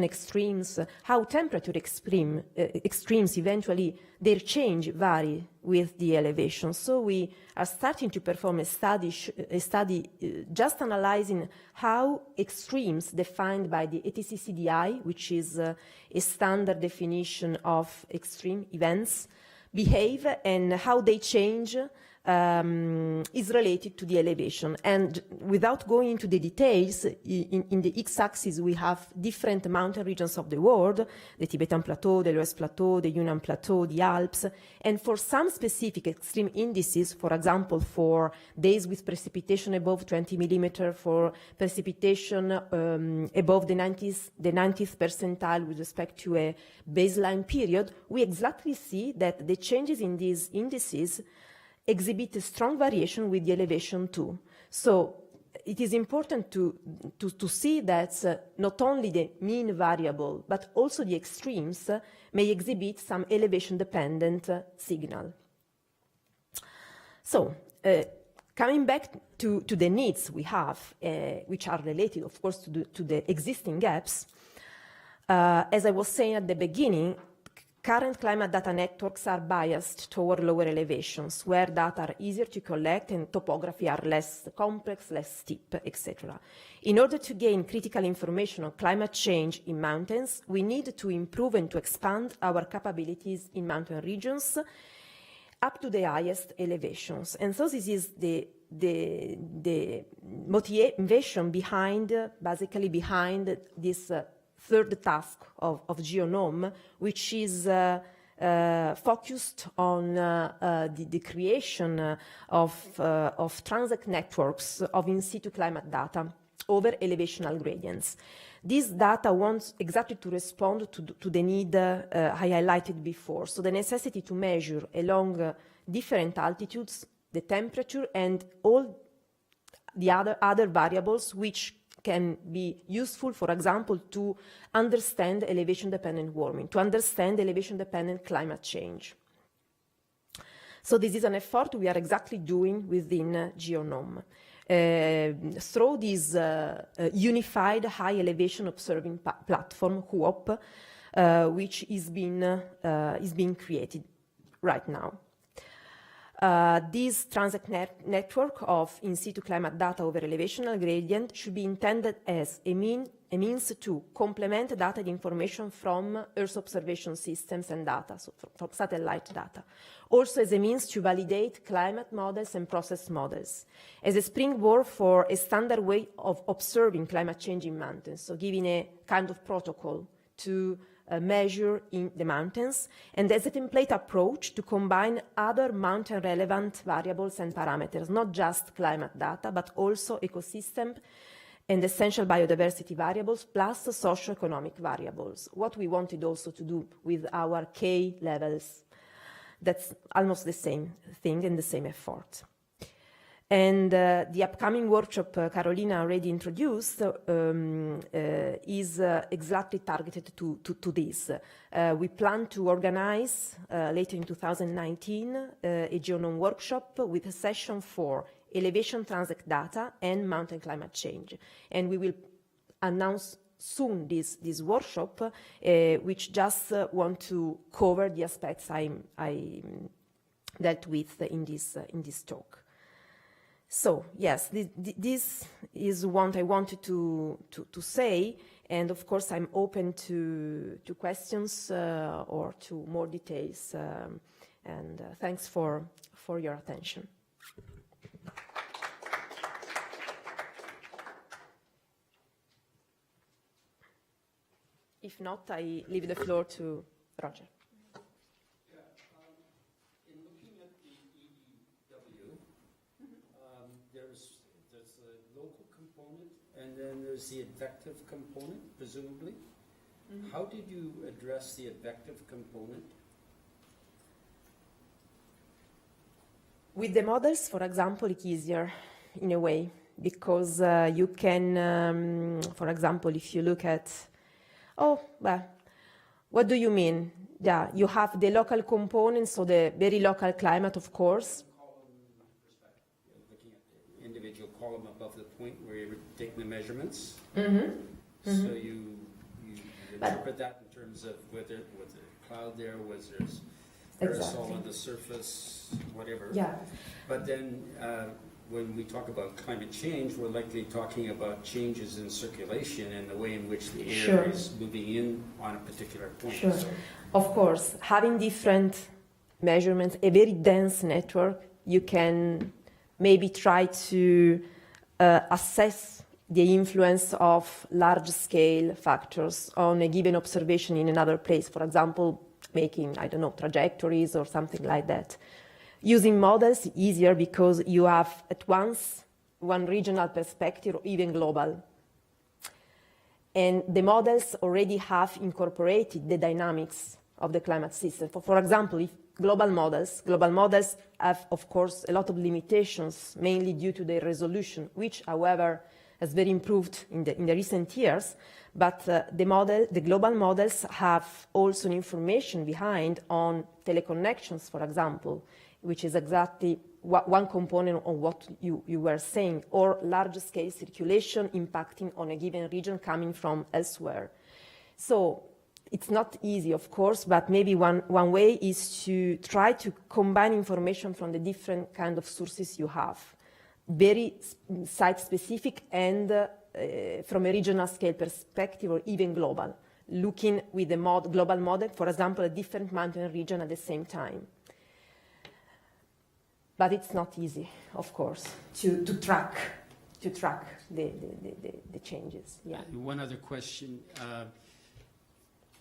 extremes, how temperature extremes eventually their change vary with the elevation. So we are starting to perform a study just analyzing how extremes defined by the ETC-CDI, which is a standard definition of extreme events, behave and how they change is related to the elevation. And without going into the details, in the x-axis we have different mountain regions of the world, the Tibetan Plateau, the Loess Plateau, the Yunnan Plateau, the Alps, and for some specific extreme indices, for example, for days with precipitation above 20 millimeter, for precipitation above the 90th percentile with respect to a baseline period, we exactly see that the changes in these indices exhibit a strong variation with the elevation too. So it is important to see that not only the mean variable, but also the extremes may exhibit some elevation-dependent signal. So coming back to the needs we have, which are related, of course, to the existing gaps, as I was saying at the beginning, current climate data networks are biased toward lower elevations, where data are easier to collect and topography are less complex, less steep, etc. In order to gain critical information on climate change in mountains, we need to improve and to expand our capabilities in mountain regions up to the highest elevations. And so this is the motivation behind, basically behind this third task of GEO-GNOME, which is focused on the creation of transect networks of in-situ climate data over elevational gradients. This data wants exactly to respond to the need I highlighted before, so the necessity to measure along different altitudes the temperature and all the other variables which can be useful, for example, to understand elevation-dependent warming, to understand elevation-dependent climate change. So this is an effort we are exactly doing within GEO-GNOME. Through this unified high elevation observing platform, HUOP, which is being created right now. This transect network of in-situ climate data over elevational gradient should be intended as a means to complement data information from Earth observation systems and data, so from satellite data. Also as a means to validate climate models and process models, as a springboard for a standard way of observing climate change in mountains, so giving a kind of protocol to measure in the mountains, and as a template approach to combine other mountain-relevant variables and parameters, not just climate data, but also ecosystem and essential biodiversity variables, plus socioeconomic variables. What we wanted also to do with our K levels, that's almost the same thing and the same effort. And the upcoming workshop Carolina already introduced is exactly targeted to this. We plan to organize later in 2019 a GEO-GNOME workshop with a session for elevation transect data and mountain climate change. And we will announce soon this workshop, which just want to cover the aspects I dealt with in this talk. So yes, this is what I wanted to say, and of course I'm open to questions or to more details. And thanks for your attention. If not, I leave the floor to Roger. And then there's the advective component, presumably. Mm-hmm. How did you address the advective component? With the models, for example, it's easier in a way. because you can, for example, if you look at, what do you mean? Yeah, you have the local components, so the very local climate, of course. Looking at the individual column above the point where you're taking the measurements. Mm-hmm. So you interpret that in terms of whether was there a cloud there, was there aerosol on the surface, whatever. Yeah. But then when we talk about climate change, we're likely talking about changes in circulation and the way in which the air is moving in on a particular point. Sure. So, of course, having different measurements, a very dense network, you can maybe try to assess the influence of large-scale factors on a given observation in another place. For example, making, I don't know, trajectories or something like that. Using models is easier because you have at once one regional perspective or even global. And the models already have incorporated the dynamics of the climate system. For example, if global models have, of course, a lot of limitations, mainly due to their resolution, which, however, has very improved in the recent years. But the global models have also information behind on teleconnections, for example, which is exactly one component of what you were saying, or large-scale circulation impacting on a given region coming from elsewhere. So it's not easy, of course, but maybe one way is to try to combine information from the different kind of sources you have, very site-specific and from a regional scale perspective or even global, looking with the global model, for example, a different mountain region at the same time. But it's not easy, of course, to track the changes. Yeah. one other question.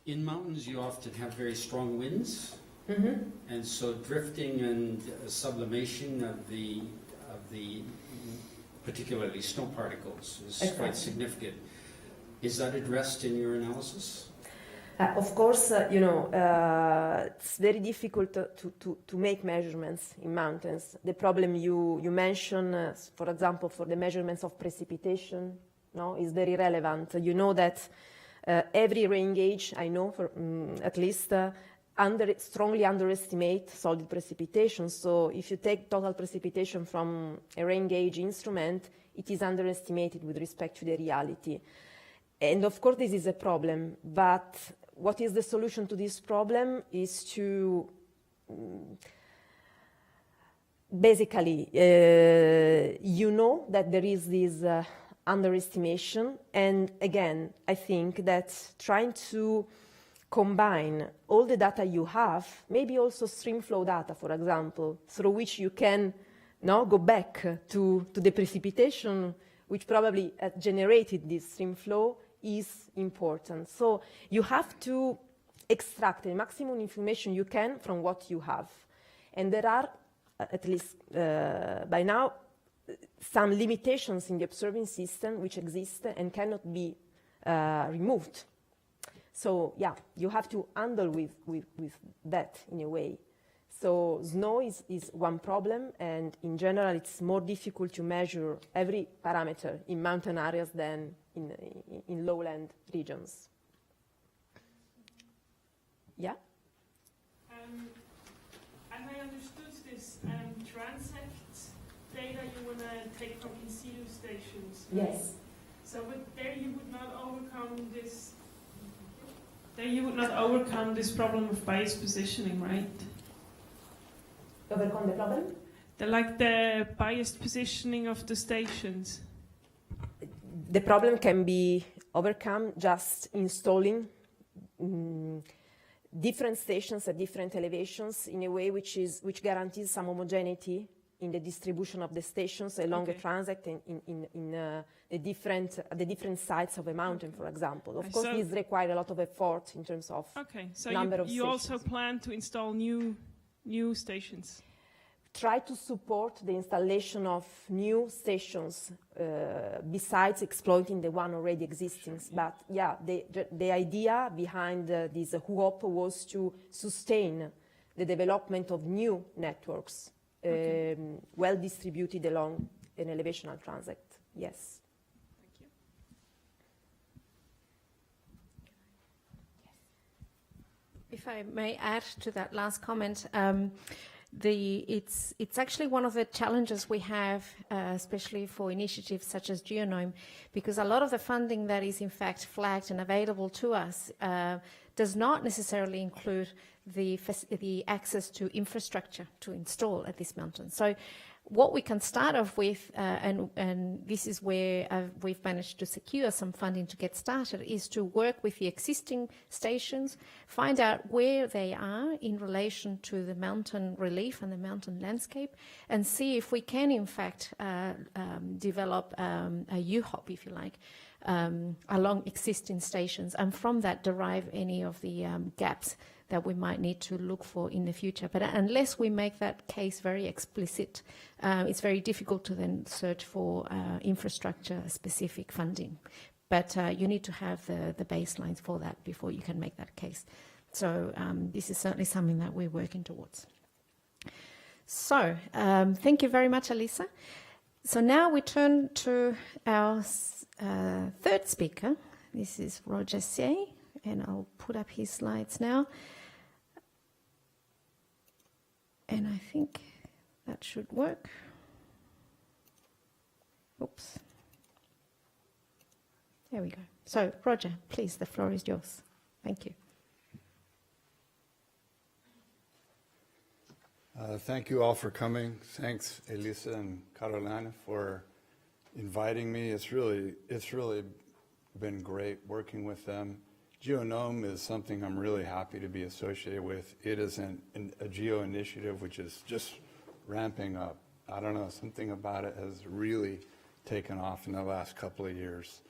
In mountains, you often have very strong winds, and so drifting and sublimation of the particularly snow particles is quite significant. Is that addressed in your analysis? Of course, it's very difficult to make measurements in mountains. The problem you mentioned, for example, for the measurements of precipitation, is very relevant. You know that every rain gauge, I know, at least, strongly underestimate solid precipitation. So if you take total precipitation from a rain gauge instrument, it is underestimated with respect to the reality. And of course, this is a problem, but what is the solution to this problem is to basically, you know that there is this underestimation. And again, I think that trying to combine all the data you have, maybe also stream flow data, for example, through which you can go back to the precipitation, which probably generated this stream flow, is important. So you have to extract the maximum information you can from what you have. And there are, at least by now, some limitations in the observing system which exist and cannot be removed. So yeah, you have to handle with that in a way. So snow is one problem, and in general it's more difficult to measure every parameter in mountain areas than in lowland regions. Yeah? As I understood this, transect data you want to take from in situ stations. Yes. So there you would not overcome this. There you would not overcome this problem of biased positioning, right? Overcome the problem? The biased positioning of the stations. The problem can be overcome just installing different stations at different elevations in a way which guarantees some homogeneity in the distribution of the stations along a transect in the different sides of a mountain, for example. Of course, this requires a lot of effort in terms of number of stations. You also plan to install new stations? Try to support the installation of new stations besides exploiting the one already existing. But yeah, the idea behind this HUOP was to sustain the development of new networks well distributed along an elevational transect. Yes. Thank you. If I may add to that last comment, it's actually one of the challenges we have, especially for initiatives such as GEO-GNOME, because a lot of the funding that is in fact flagged and available to us does not necessarily include the access to infrastructure to install at this mountain. So what we can start off with, and this is where we've managed to secure some funding to get started, is to work with the existing stations, find out where they are in relation to the mountain relief and the mountain landscape, and see if we can in fact develop a U-hop, if you like, along existing stations, and from that derive any of the gaps that we might need to look for in the future. But unless we make that case very explicit, it's very difficult to then search for infrastructure-specific funding. But you need to have the baselines for that before you can make that case. So this is certainly something that we're working towards. So thank you very much, Alisa. So now we turn to our third speaker. This is Roger Say, and I'll put up his slides now. And I think that should work. Oops. There we go. So, Roger, please, the floor is yours. Thank you. Thank you all for coming. Thanks, Elisa and Carolina, for inviting me. It's really been great working with them. GEO-GNOME is something I'm really happy to be associated with. It is a GEO initiative which is just ramping up. I don't know, something about it has really taken off in the last couple of years.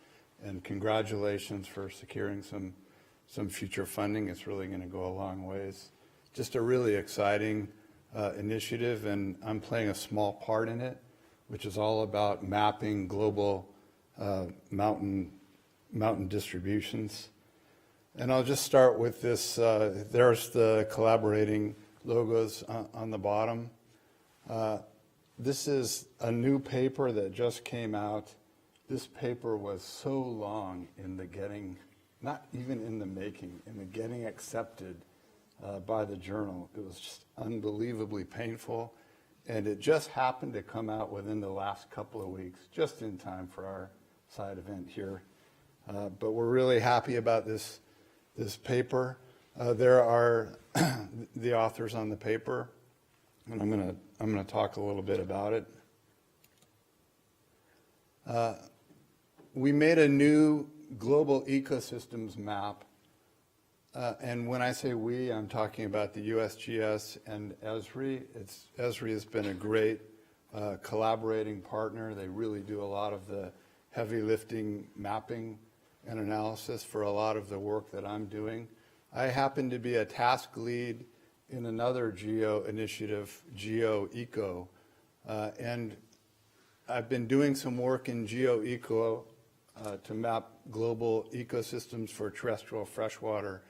And congratulations for securing some future funding. It's really going to go a long ways. Just a really exciting initiative, and I'm playing a small part in it, which is all about mapping global mountain distributions. And I'll just start with this. There's the collaborating logos on the bottom. This is a new paper that just came out. This paper was so long in the getting, not even in the making, in the getting accepted by the journal. It was just unbelievably painful. And it just happened to come out within the last couple of weeks, just in time for our side event here. But we're really happy about this paper. There are the authors on the paper, and I'm gonna talk a little bit about it. We made a new global ecosystems map, and when I say we, I'm talking about the USGS and Esri. Esri has been a great collaborating partner. They really do a lot of the heavy lifting mapping and analysis for a lot of the work that I'm doing. I happen to be a task lead in another GEO initiative, GEO-ECO, and I've been doing some work in GEO-ECO to map global ecosystems for terrestrial freshwater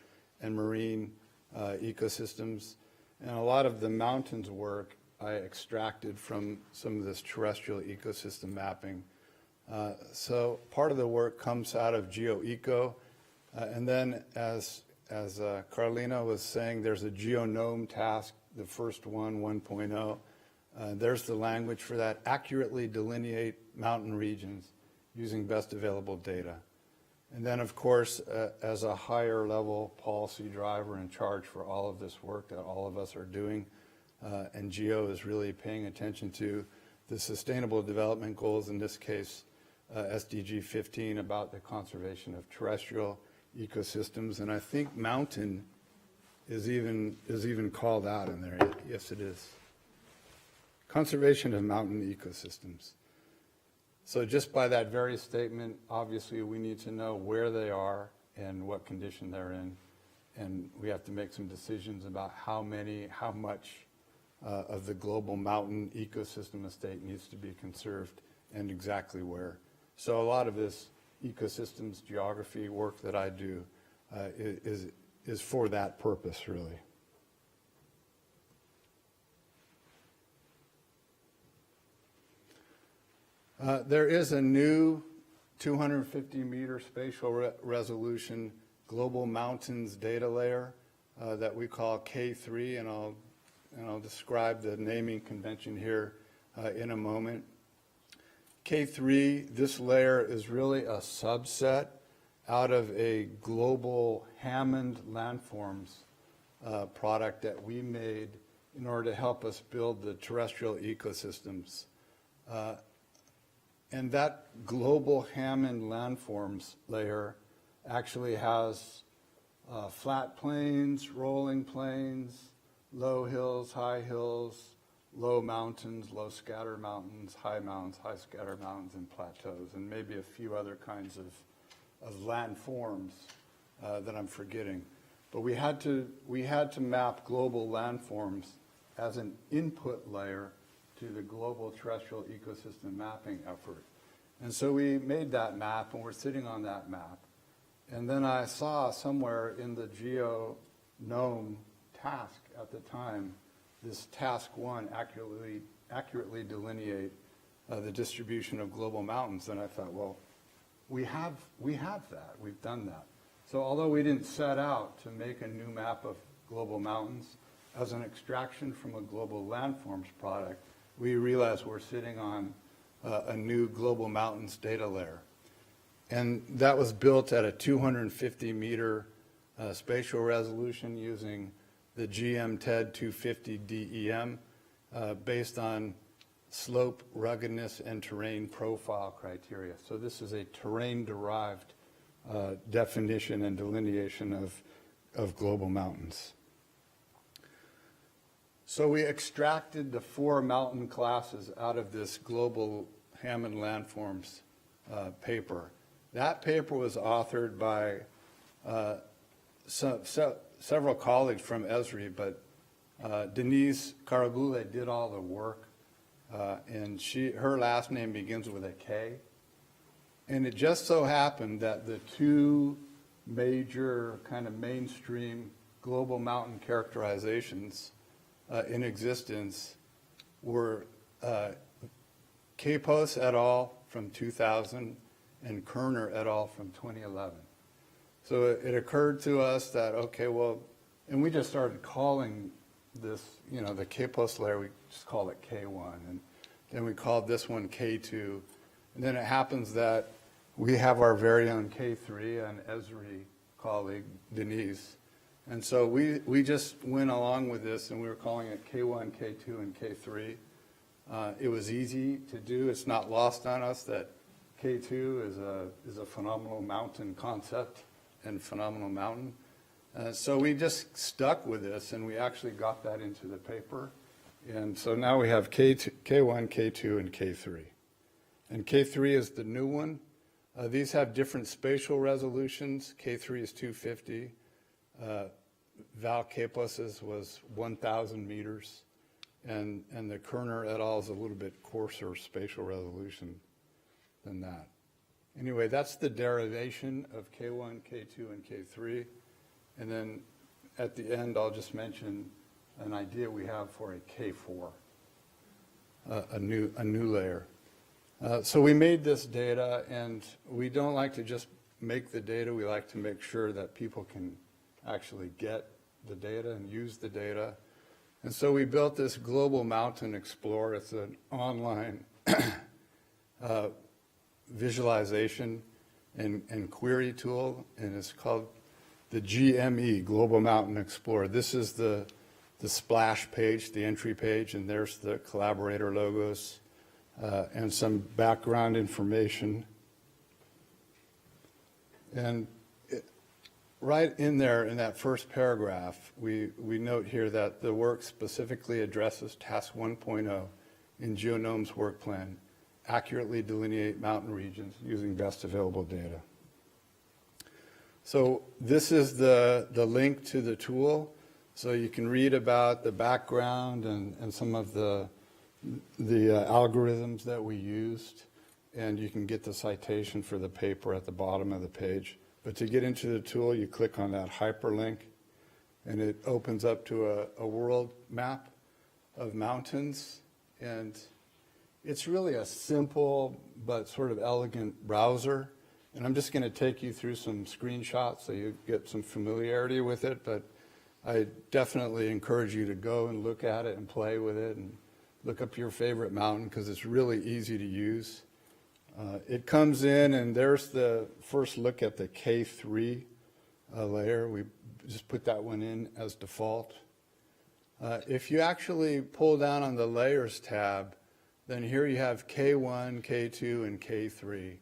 and marine ecosystems. And a lot of the mountains work I extracted from some of this terrestrial ecosystem mapping. So part of the work comes out of GEO-ECO, and then as Carolina was saying, there's a GEO-GNOME task, the first one, 1.0. There's the language for that. Accurately delineate mountain regions using best available data. And then, of course, as a higher level policy driver in charge for all of this work that all of us are doing, and GEO is really paying attention to the Sustainable Development Goals, in this case, SDG 15, about the conservation of terrestrial ecosystems, and I think mountain is even called out in there. Yes, it is. Conservation of mountain ecosystems. So just by that very statement, obviously we need to know where they are and what condition they're in, and we have to make some decisions about how much of the global mountain ecosystem estate needs to be conserved and exactly where. So a lot of this ecosystems geography work that I do is for that purpose, really. There is a new 250-meter spatial resolution global mountains data layer that we call K3, and I'll describe the naming convention here in a moment. K3, this layer is really a subset out of a global Hammond landforms product that we made in order to help us build the terrestrial ecosystems. And that global Hammond landforms layer actually has flat plains, rolling plains, low hills, high hills, low mountains, low scatter mountains, high scatter mountains, and plateaus, and maybe a few other kinds of landforms that I'm forgetting. But we had to map global landforms as an input layer to the global terrestrial ecosystem mapping effort. And so we made that map, and we're sitting on that map. And then I saw somewhere in the GEO-GNOME task at the time, this task 1 accurately delineate the distribution of global mountains. And I thought, well, we have that. We've done that. So although we didn't set out to make a new map of global mountains, as an extraction from a global landforms product, we realized we're sitting on a new global mountains data layer. And that was built at a 250-meter spatial resolution using the GM-TED 250 DEM based on slope, ruggedness, and terrain profile criteria. So this is a terrain-derived definition and delineation of global mountains. So we extracted the 4 mountain classes out of this global Hammond landforms paper. That paper was authored by several colleagues from Esri, but Denise Karagule did all the work, and her last name begins with a K. And it just so happened that the 2 major kind of mainstream global mountain characterizations in existence were Kapos et al. From 2000 and Kerner et al. From 2011. So it occurred to us that, okay, well, and we just started calling this, the Kapos layer, we just called it K1, and then we called this one K2, and then it happens that we have our very own K3, an Esri colleague, Denise, and so we just went along with this, and we were calling it K1, K2, and K3. It was easy to do. It's not lost on us that K2 is a phenomenal mountain concept and phenomenal mountain. So we just stuck with this, and we actually got that into the paper. And so now we have K1, K2, and K3. And K3 is the new one. These have different spatial resolutions. K3 is 250. Val Kapos's was 1,000 meters. And the Kerner et al. Is a little bit coarser spatial resolution than that. Anyway, that's the derivation of K1, K2, and K3. And then at the end, I'll just mention an idea we have for a K4, a new layer. So we made this data, and we don't like to just make the data. We like to make sure that people can actually get the data and use the data. And so we built this Global Mountain Explorer. It's an online visualization and query tool, and it's called the GME, Global Mountain Explorer. This is the splash page, the entry page, and there's the collaborator logos and some background information. And right in there, in that first paragraph, we note here that the work specifically addresses Task 1.0 in GEO-GNOME's work plan, accurately delineate mountain regions using best available data. So this is the link to the tool, so you can read about the background and some of the algorithms that we used, and you can get the citation for the paper at the bottom of the page. But to get into the tool, you click on that hyperlink, and it opens up to a world map of mountains. And It's really a simple but sort of elegant browser. And I'm just going to take you through some screenshots so you get some familiarity with it. But I definitely encourage you to go and look at it and play with it and look up your favorite mountain because it's really easy to use. It comes in, and there's the first look at the K3 layer. We just put that one in as default. If you actually pull down on the Layers tab, then here you have K1, K2, and K3.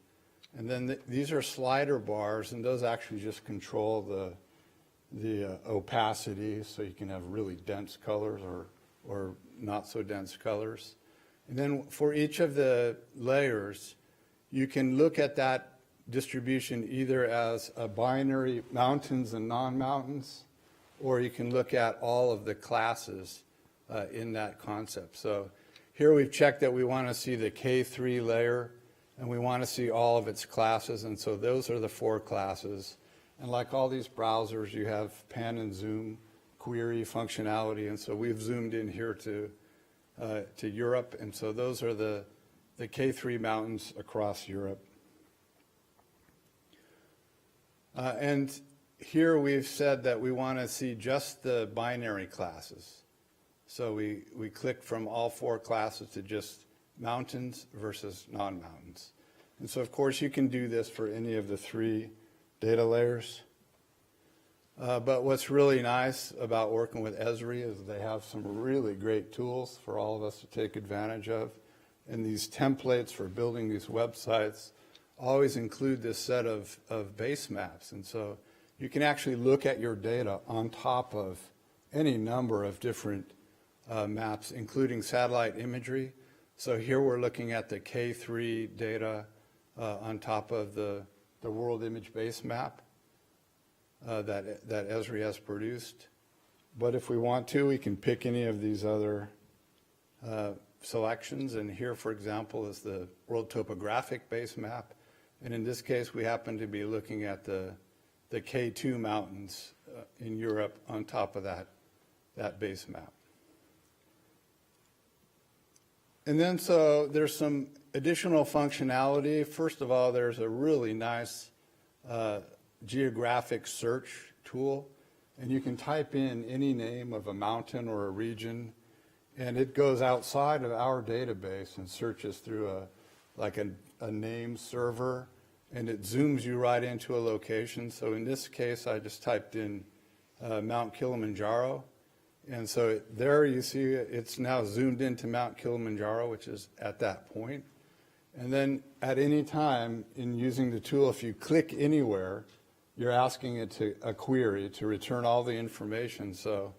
And then these are slider bars, and those actually just control the opacity, so you can have really dense colors or not so dense colors. And then for each of the layers, you can look at that distribution either as a binary mountains and non-mountains, or you can look at all of the classes in that concept. So here we've checked that we want to see the K3 layer, and we want to see all of its classes, and so those are the 4 classes. And like all these browsers, you have pan and zoom query functionality, and so we've zoomed in here to Europe, and so those are the K3 mountains across Europe. And here we've said that we want to see just the binary classes. So we click from all 4 classes to just mountains versus non-mountains. And so of course you can do this for any of the 3 data layers. But what's really nice about working with Esri is they have some really great tools for all of us to take advantage of. And these templates for building these websites always include this set of base maps. And so you can actually look at your data on top of any number of different maps, including satellite imagery. So here we're looking at the K3 data on top of the world image base map that Esri has produced. But if we want to, we can pick any of these other selections. And here, for example, is the world topographic base map. And in this case, we happen to be looking at the K2 mountains in Europe on top of that base map. And then so there's some additional functionality. First of all, there's a really nice geographic search tool, and you can type in any name of a mountain or a region, and it goes outside of our database and searches through a name server, and it zooms you right into a location. So in this case, I just typed in Mount Kilimanjaro, and so there you see it's now zoomed into Mount Kilimanjaro, which is at that point. And then at any time in using the tool, if you click anywhere, you're asking it a query to return all the information. So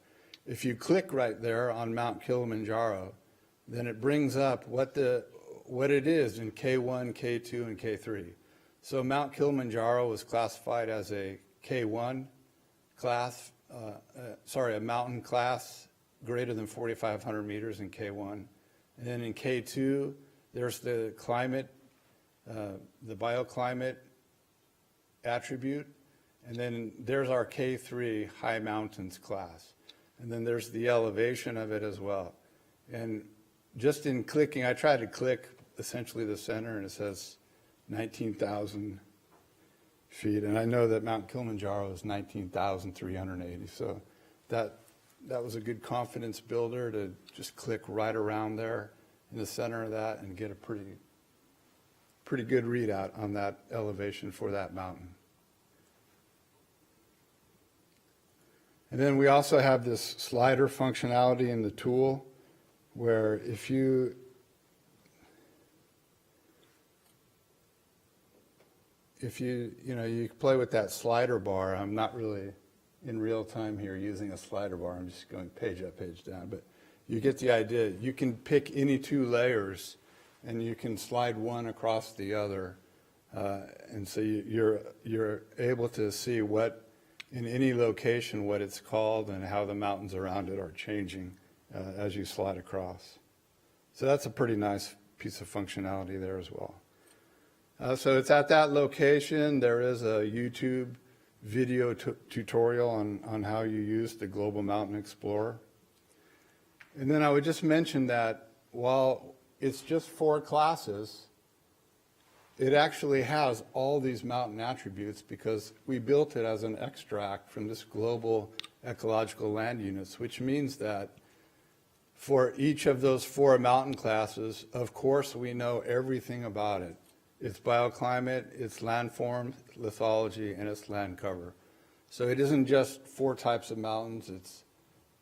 if you click right there on Mount Kilimanjaro, then it brings up what it is in K1, K2, and K3. So Mount Kilimanjaro was classified as a K1 class, a mountain class greater than 4,500 meters in K1. And then in K2, there's the climate, the bioclimate attribute. And then there's our K3 high mountains class. And then there's the elevation of it as well. And just in clicking, I tried to click essentially the center, and it says 19,000 feet. And I know that Mount Kilimanjaro is 19,380. So that was a good confidence builder to just click right around there in the center of that and get a pretty good readout on that elevation for that mountain. And then we also have this slider functionality in the tool where if you play with that slider bar. I'm not really in real time here using a slider bar. I'm just going page up, page down. But you get the idea. You can pick any 2 layers and you can slide one across the other. And so you're able to see what in any location what it's called and how the mountains around it are changing as you slide across. So that's a pretty nice piece of functionality there as well. So it's at that location. There is a YouTube video tutorial on how you use the Global Mountain Explorer. And then I would just mention that while it's just 4 classes, it actually has all these mountain attributes because we built it as an extract from this global ecological land units, which means that for each of those 4 mountain classes, of course, we know everything about it. Its bioclimate, its landform, lithology, and its land cover. So it isn't just 4 types of mountains, it's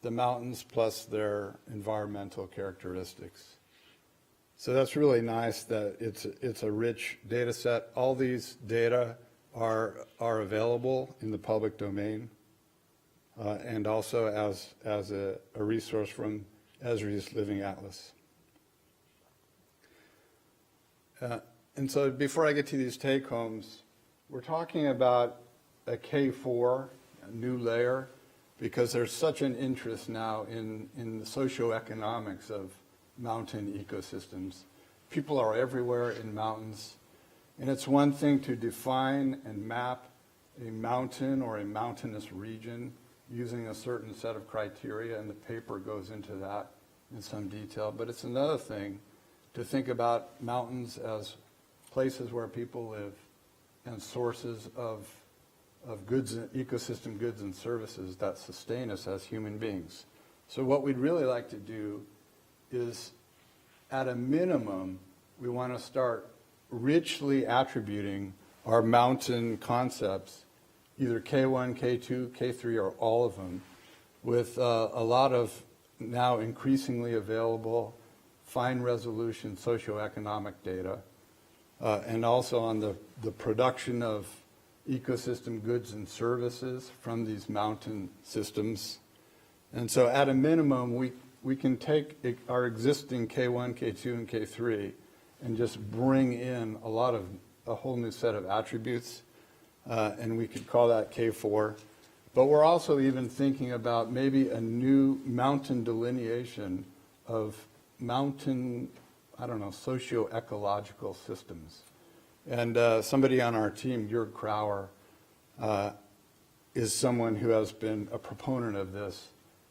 the mountains plus their environmental characteristics. So that's really nice that it's a rich data set. All these data are available in the public domain and also as a resource from Esri's Living Atlas. And so before I get to these take-homes, we're talking about a K4, a new layer, because there's such an interest now in the socioeconomics of mountain ecosystems. People are everywhere in mountains, and it's one thing to define and map a mountain or a mountainous region using a certain set of criteria, and the paper goes into that in some detail, but it's another thing to think about mountains as places where people live and sources of goods, ecosystem goods and services that sustain us as human beings. So what we'd really like to do is, at a minimum, we want to start richly attributing our mountain concepts, either K1, K2, K3, or all of them, with a lot of now increasingly available fine resolution socioeconomic data, and also on the production of ecosystem goods and services from these mountain systems. And so at a minimum, we can take our existing K1, K2, and K3 and just bring in a whole new set of attributes, and we could call that K4. But we're also even thinking about maybe a new mountain delineation of mountain, socio-ecological systems. And somebody on our team, Jörg Krauer, is someone who has been a proponent of this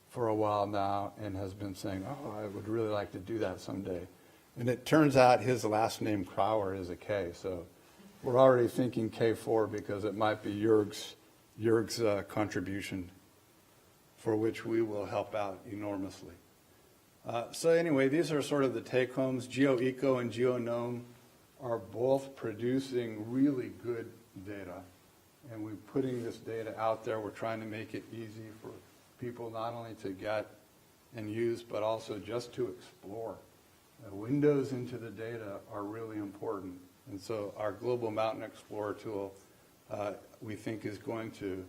for a while now and has been saying, I would really like to do that someday. And it turns out his last name, Krauer, is a K. So we're already thinking K4 because it might be Jörg's contribution, for which we will help out enormously. So anyway, these are sort of the take-homes. GeoEco and GEO-GNOME are both producing really good data. And we're putting this data out there. We're trying to make it easy for people not only to get and use, but also just to explore. Windows into the data are really important. And so our Global Mountain Explorer tool, we think, is going to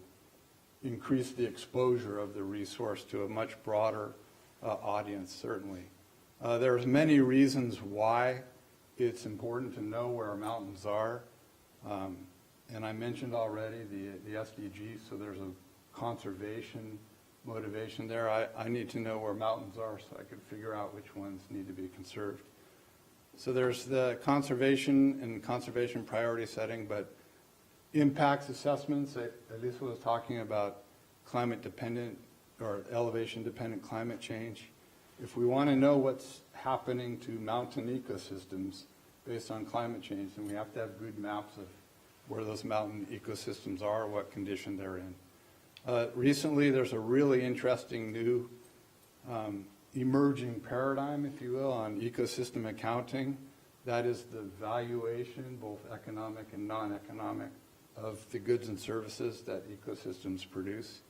increase the exposure of the resource to a much broader audience, certainly. There's many reasons why it's important to know where our mountains are. And I mentioned already the SDGs, so there's a conservation motivation there. I need to know where mountains are so I can figure out which ones need to be conserved. So there's the conservation and conservation priority setting, but impacts assessments, Elisa was talking about climate-dependent or elevation-dependent climate change. If we want to know what's happening to mountain ecosystems based on climate change, then we have to have good maps of where those mountain ecosystems are, what condition they're in. Recently, there's a really interesting new emerging paradigm, if you will, on ecosystem accounting. That is the valuation, both economic and non-economic, of the goods and services that ecosystems produce.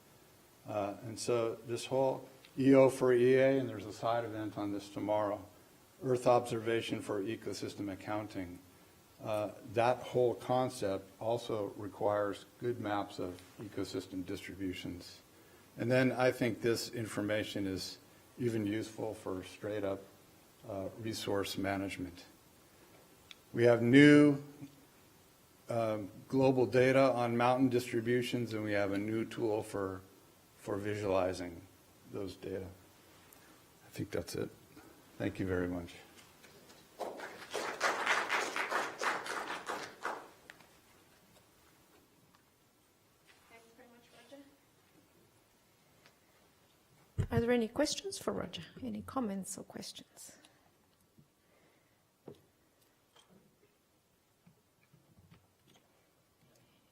And so this whole EO for EA, and there's a side event on this tomorrow, Earth observation for ecosystem accounting. That whole concept also requires good maps of ecosystem distributions. And then I think this information is even useful for straight up resource management. We have new global data on mountain distributions, and we have a new tool for visualizing those data. I think that's it. Thank you very much. Thanks very much, Roger. Are there any questions for Roger? Any comments or questions?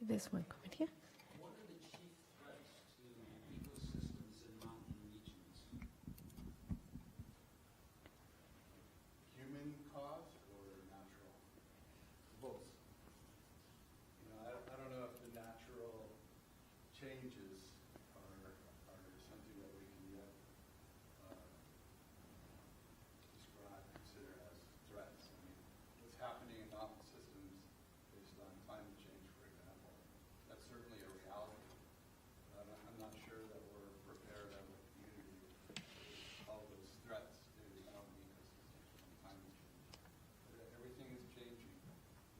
There's one comment here. What are the chief threats to ecosystems in mountain regions? Human cause or natural? Both. You know, I don't know if the natural changes are something that we can yet describe, consider as threats. I mean, what's happening in mountain systems based on climate change, for example, that's certainly a reality. But I'm not sure that we're prepared as a community to all those threats to mountain ecosystems from climate change. But everything is changing.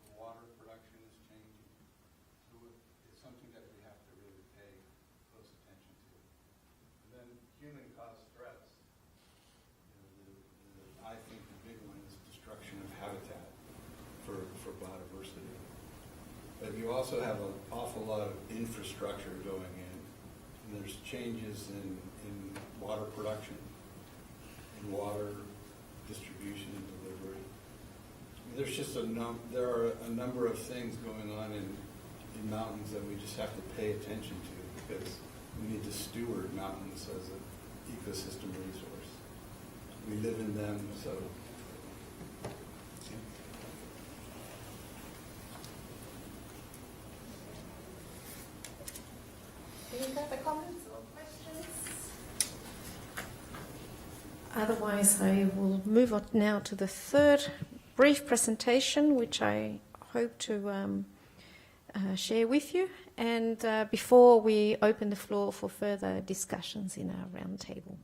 The water production is changing. So it's something that we have to really pay close attention to. And then human-caused threats. I think the big one is destruction of habitat for biodiversity. But you also have an awful lot of infrastructure going in. And there's changes in water production, in water distribution and delivery. I mean, there's just there are a number of things going on in mountains that we just have to pay attention to, because we need to steward mountains as an ecosystem resource. We live in them, so. Any further comments or questions? Otherwise, I will move on now to the third brief presentation, which I hope to share with you. And before we open the floor for further discussions in our roundtable,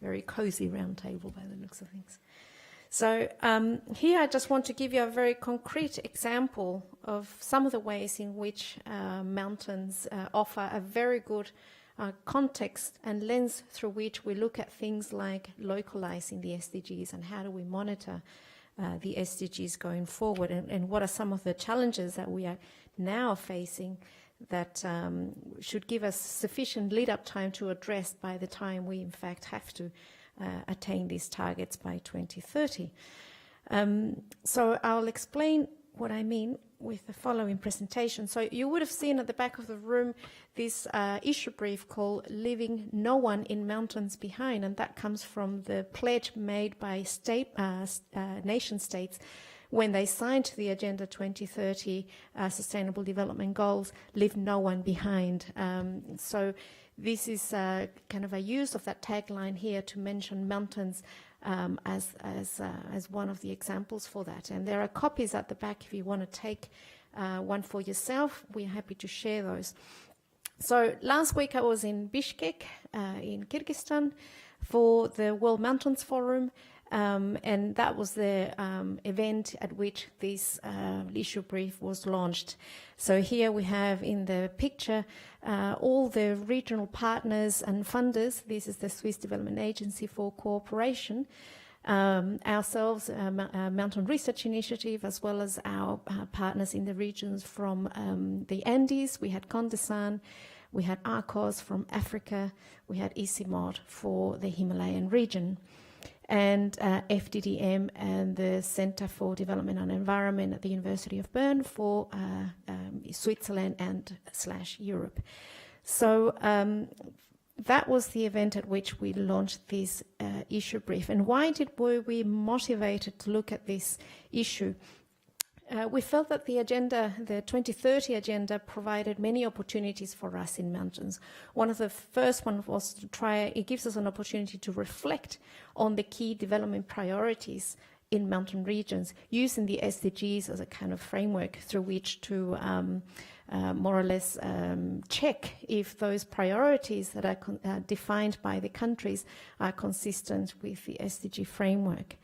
very cozy roundtable by the looks of things. So here I just want to give you a very concrete example of some of the ways in which mountains offer a very good context and lens through which we look at things like localizing the SDGs and how do we monitor the SDGs going forward, and what are some of the challenges that we are now facing that should give us sufficient lead-up time to address by the time we in fact have to attain these targets by 2030. So I'll explain what I mean with the following presentation. So you would have seen at the back of the room this issue brief called Leaving No One in Mountains Behind, and that comes from the pledge made by nation states when they signed the Agenda 2030 Sustainable Development Goals, Leave No One Behind. So this is kind of a use of that tagline here to mention mountains as one of the examples for that. And there are copies at the back if you want to take one for yourself. We're happy to share those. So last week I was in Bishkek in Kyrgyzstan for the World Mountains Forum, and that was the event at which this issue brief was launched. So here we have in the picture all the regional partners and funders. This is the Swiss Development Agency for Cooperation, ourselves, Mountain Research Initiative, as well as our partners in the regions from the Andes. We had Condesan, we had ARCOS from Africa, we had ICIMOD for the Himalayan region, and FDDM and the Center for Development and Environment at the University of Bern for Switzerland and / Europe. So that was the event at which we launched this issue brief. And why were we motivated to look at this issue? We felt that the agenda, the 2030 agenda, provided many opportunities for us in mountains. One of the first ones was to it gives us an opportunity to reflect on the key development priorities in mountain regions, using the SDGs as a kind of framework through which to more or less check if those priorities that are defined by the countries are consistent with the SDG framework.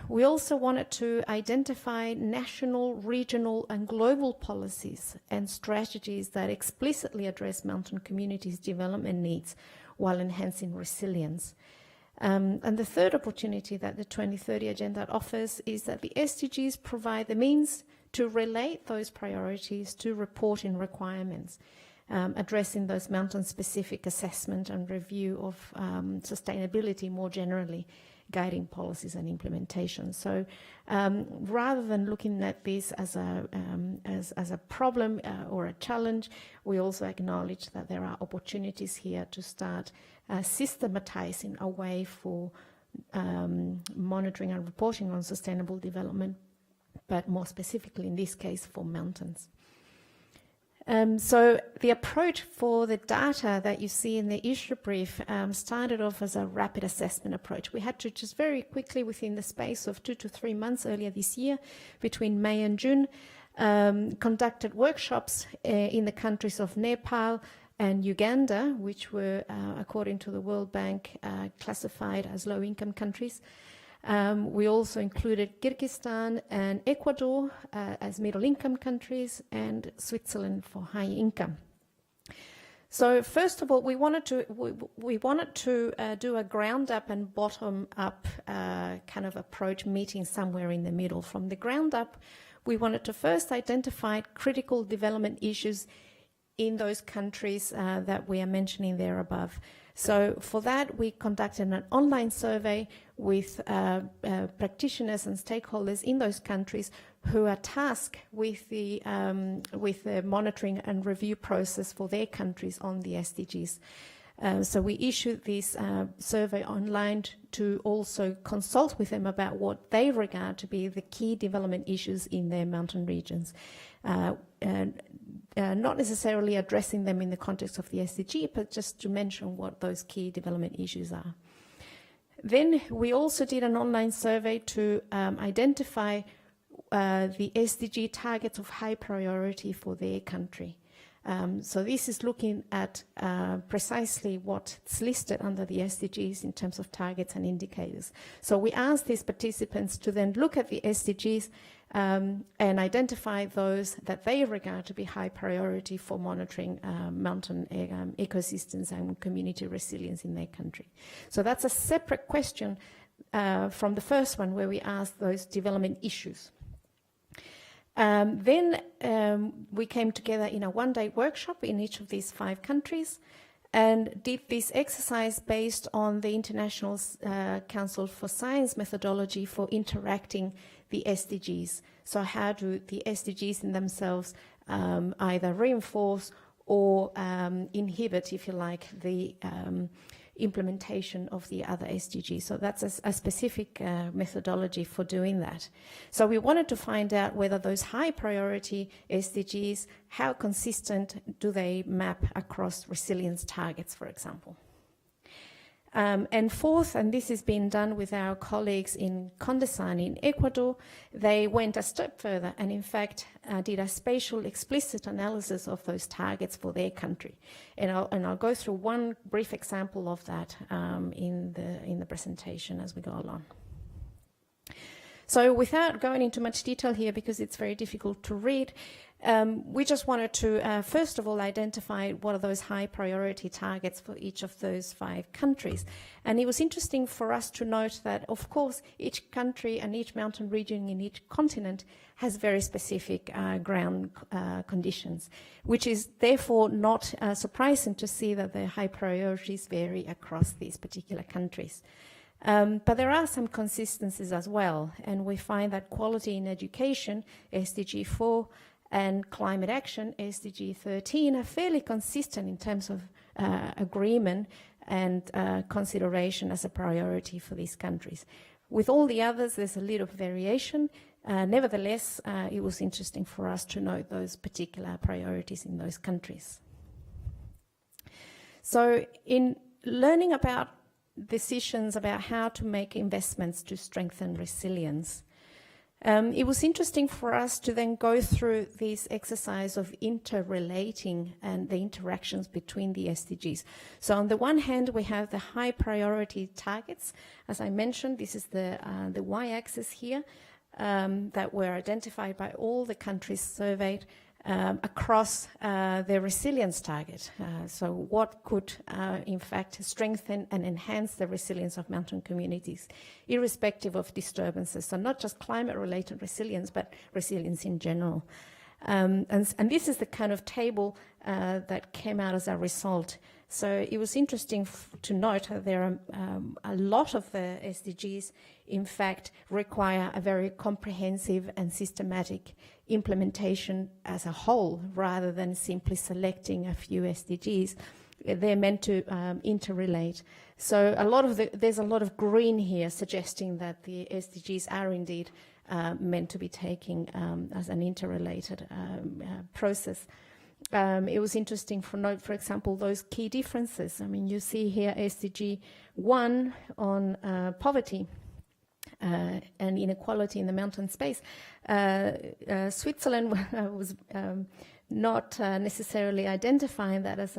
We also wanted to identify national, regional and global policies and strategies that explicitly address mountain communities' development needs while enhancing resilience. And the third opportunity that the 2030 Agenda offers is that the SDGs provide the means to relate those priorities to reporting requirements, addressing those mountain-specific assessment and review of sustainability more generally, guiding policies and implementation. So rather than looking at this as a problem or a challenge, we also acknowledge that there are opportunities here to start systematizing a way for monitoring and reporting on sustainable development, but more specifically in this case for mountains. So the approach for the data that you see in the issue brief started off as a rapid assessment approach. We had to just very quickly, within the space of 2 to 3 months earlier this year, between May and June, conducted workshops in the countries of Nepal and Uganda, which were, according to the World Bank, classified as low-income countries. We also included Kyrgyzstan and Ecuador as middle-income countries, and Switzerland for high income. So first of all, we wanted to do a ground-up and bottom-up kind of approach, meeting somewhere in the middle. From the ground up, we wanted to first identify critical development issues in those countries that we are mentioning there above. So for that, we conducted an online survey with practitioners and stakeholders in those countries who are tasked with the monitoring and review process for their countries on the SDGs. So we issued this survey online to also consult with them about what they regard to be the key development issues in their mountain regions. Not necessarily addressing them in the context of the SDG, but just to mention what those key development issues are. Then we also did an online survey to identify the SDG targets of high priority for their country. So this is looking at precisely what's listed under the SDGs in terms of targets and indicators. So we asked these participants to then look at the SDGs and identify those that they regard to be high priority for monitoring mountain ecosystems and community resilience in their country. So that's a separate question from the first one, where we asked those development issues. Then we came together in a one-day workshop in each of these 5 countries and did this exercise based on the International Council for Science methodology for interacting the SDGs. So how do the SDGs in themselves either reinforce or inhibit, if you like, the implementation of the other SDGs. So that's a specific methodology for doing that. So we wanted to find out whether those high priority SDGs, how consistent do they map across resilience targets, for example. And fourth, and this is being done with our colleagues in Condesani in Ecuador, they went a step further and in fact did a spatial explicit analysis of those targets for their country. And I'll go through one brief example of that in the presentation as we go along. So without going into much detail here, because it's very difficult to read, we just wanted to, first of all, identify what are those high priority targets for each of those 5 countries. And it was interesting for us to note that, of course, each country and each mountain region in each continent has very specific ground conditions, which is therefore not surprising to see that the high priorities vary across these particular countries. But there are some consistencies as well, and we find that quality in education, SDG 4, and climate action, SDG 13, are fairly consistent in terms of agreement and consideration as a priority for these countries. With all the others, there's a little variation. Nevertheless, it was interesting for us to note those particular priorities in those countries. So in learning about decisions about how to make investments to strengthen resilience, it was interesting for us to then go through this exercise of interrelating and the interactions between the SDGs. So on the one hand, we have the high priority targets. As I mentioned, this is the y-axis here that were identified by all the countries surveyed across their resilience target. So what could, in fact, strengthen and enhance the resilience of mountain communities, irrespective of disturbances. So not just climate-related resilience, but resilience in general. And this is the kind of table that came out as a result. So it was interesting to note that there are a lot of the SDGs, in fact, require a very comprehensive and systematic implementation as a whole, rather than simply selecting a few SDGs. They're meant to interrelate. So there's a lot of green here, suggesting that the SDGs are indeed meant to be taken as an interrelated process. It was interesting to note, for example, those key differences. I mean, you see here SDG 1 on poverty and inequality in the mountain space. Switzerland was not necessarily identifying that as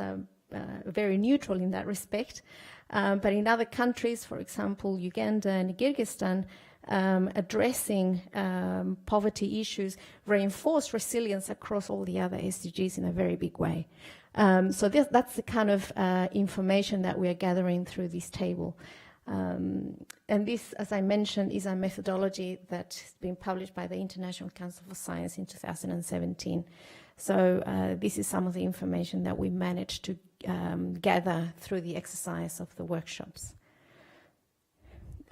very neutral in that respect. But in other countries, for example, Uganda and Kyrgyzstan, addressing poverty issues reinforce resilience across all the other SDGs in a very big way. So that's the kind of information that we are gathering through this table. And this, as I mentioned, is a methodology that's been published by the International Council for Science in 2017. So this is some of the information that we managed to gather through the exercise of the workshops.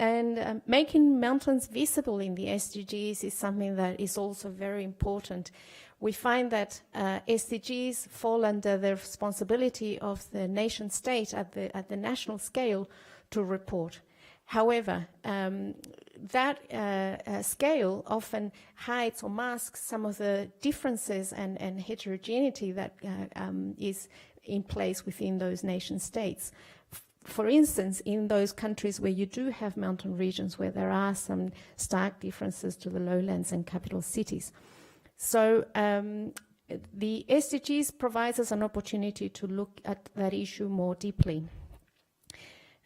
And making mountains visible in the SDGs is something that is also very important. We find that SDGs fall under the responsibility of the nation state at the national scale to report. However, that scale often hides or masks some of the differences and heterogeneity that is in place within those nation states. For instance, in those countries where you do have mountain regions, where there are some stark differences to the lowlands and capital cities. So the SDGs provides us an opportunity to look at that issue more deeply,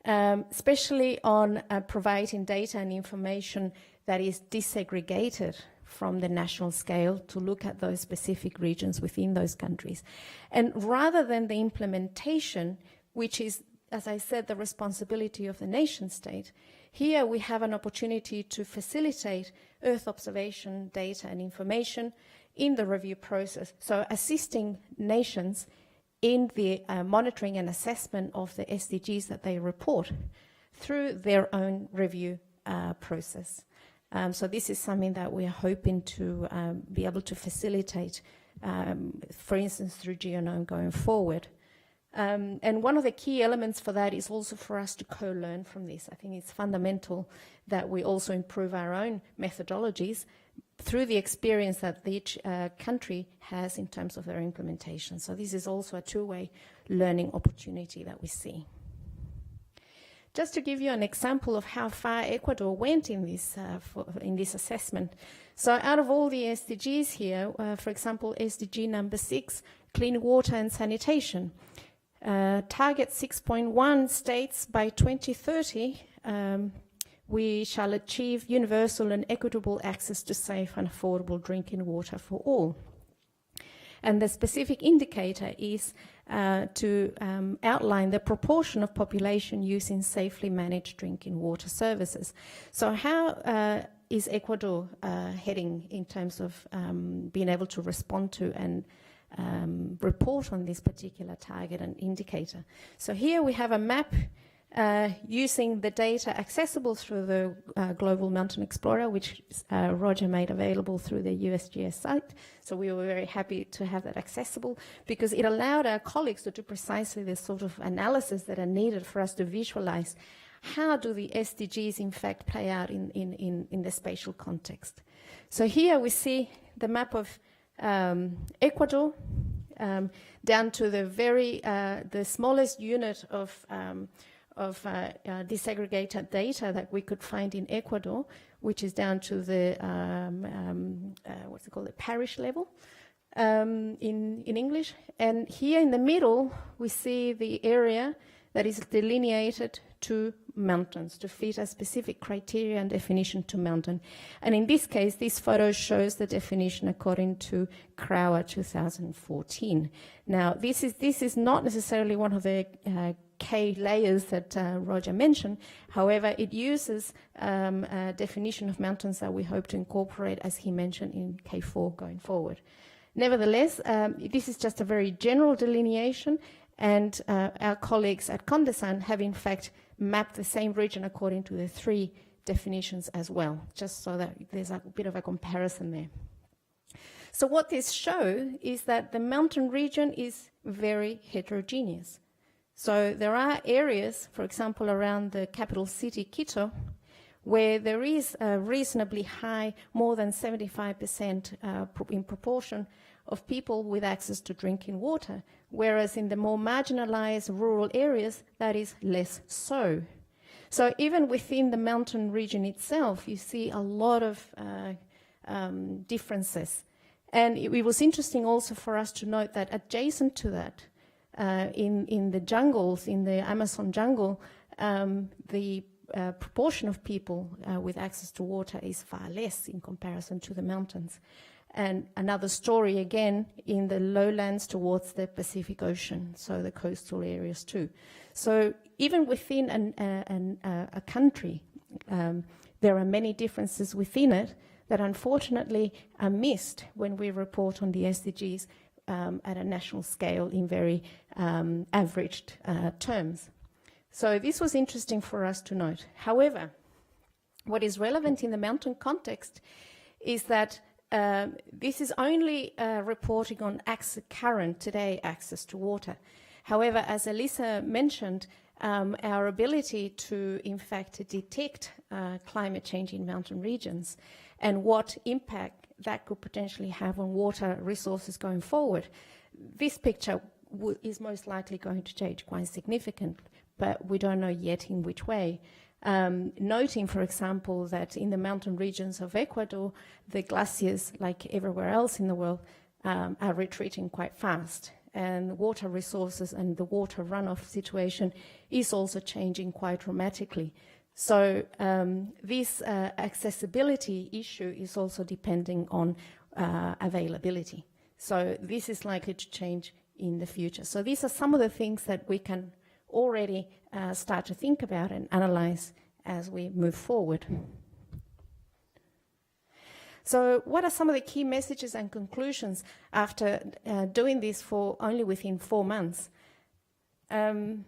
especially on providing data and information that is disaggregated from the national scale to look at those specific regions within those countries. And rather than the implementation, which is, as I said, the responsibility of the nation state, here we have an opportunity to facilitate Earth observation data and information in the review process. So assisting nations in the monitoring and assessment of the SDGs that they report through their own review process. So this is something that we are hoping to be able to facilitate, for instance, through GEO-GNOME going forward. And one of the key elements for that is also for us to co-learn from this. I think it's fundamental that we also improve our own methodologies through the experience that each country has in terms of their implementation. So this is also a two-way learning opportunity that we see. Just to give you an example of how far Ecuador went in this assessment. So out of all the SDGs here, for example, SDG number 6, clean water and sanitation. Target 6.1 states by 2030, we shall achieve universal and equitable access to safe and affordable drinking water for all. And the specific indicator is to outline the proportion of population using safely managed drinking water services. So how is Ecuador heading in terms of being able to respond to and report on this particular target and indicator? So here we have a map using the data accessible through the Global Mountain Explorer, which Roger made available through the USGS site. So we were very happy to have that accessible because it allowed our colleagues to do precisely the sort of analysis that are needed for us to visualize how do the SDGs in fact play out in the spatial context. So here we see the map of Ecuador down to the the smallest unit of disaggregated data that we could find in Ecuador, which is down to the what's it called, the parish level in English. And here in the middle, we see the area that is delineated to mountains to fit a specific criteria and definition to mountain. And in this case, this photo shows the definition according to Crauer 2014. Now, this is not necessarily one of the K layers that Roger mentioned. However, it uses a definition of mountains that we hope to incorporate, as he mentioned, in K4 going forward. Nevertheless, this is just a very general delineation, and our colleagues at Condescend have in fact mapped the same region according to the 3 definitions as well, just so that there's a bit of a comparison there. So what this shows is that the mountain region is very heterogeneous. So there are areas, for example, around the capital city, Quito, where there is a reasonably high, more than 75% in proportion of people with access to drinking water, whereas in the more marginalized rural areas, that is less so. So even within the mountain region itself, you see a lot of differences. And it was interesting also for us to note that adjacent to that, in the jungles, in the Amazon jungle, the proportion of people with access to water is far less in comparison to the mountains. And another story again in the lowlands towards the Pacific Ocean, so the coastal areas too. So even within a country, there are many differences within it that unfortunately are missed when we report on the SDGs at a national scale in very averaged terms. So this was interesting for us to note. However, what is relevant in the mountain context is that this is only reporting on current today access to water. However, as Elisa mentioned, our ability to, in fact, detect climate change in mountain regions and what impact that could potentially have on water resources going forward, this picture is most likely going to change quite significantly, but we don't know yet in which way. Noting, for example, that in the mountain regions of Ecuador, the glaciers, like everywhere else in the world, are retreating quite fast. And water resources and the water runoff situation is also changing quite dramatically. So this accessibility issue is also depending on availability. So this is likely to change in the future. So these are some of the things that we can already start to think about and analyze as we move forward. So what are some of the key messages and conclusions after doing this for only within 4 months? The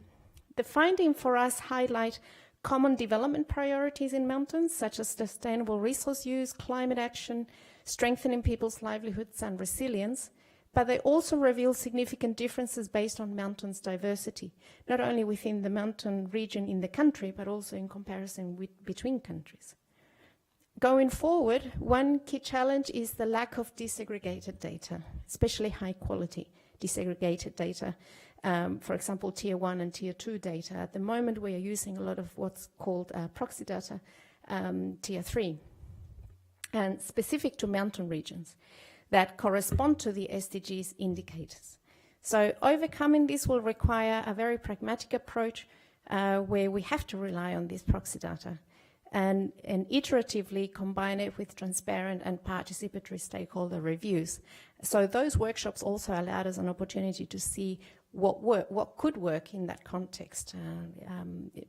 finding for us highlight common development priorities in mountains, such as sustainable resource use, climate action, strengthening people's livelihoods and resilience, but they also reveal significant differences based on mountains' diversity, not only within the mountain region in the country, but also in comparison between countries. Going forward, one key challenge is the lack of disaggregated data, especially high-quality disaggregated data. For example, Tier 1 and Tier 2 data. At the moment, we are using a lot of what's called proxy data, Tier 3, and specific to mountain regions that correspond to the SDGs indicators. So overcoming this will require a very pragmatic approach where we have to rely on this proxy data and iteratively combine it with transparent and participatory stakeholder reviews. So those workshops also allowed us an opportunity to see what could work in that context,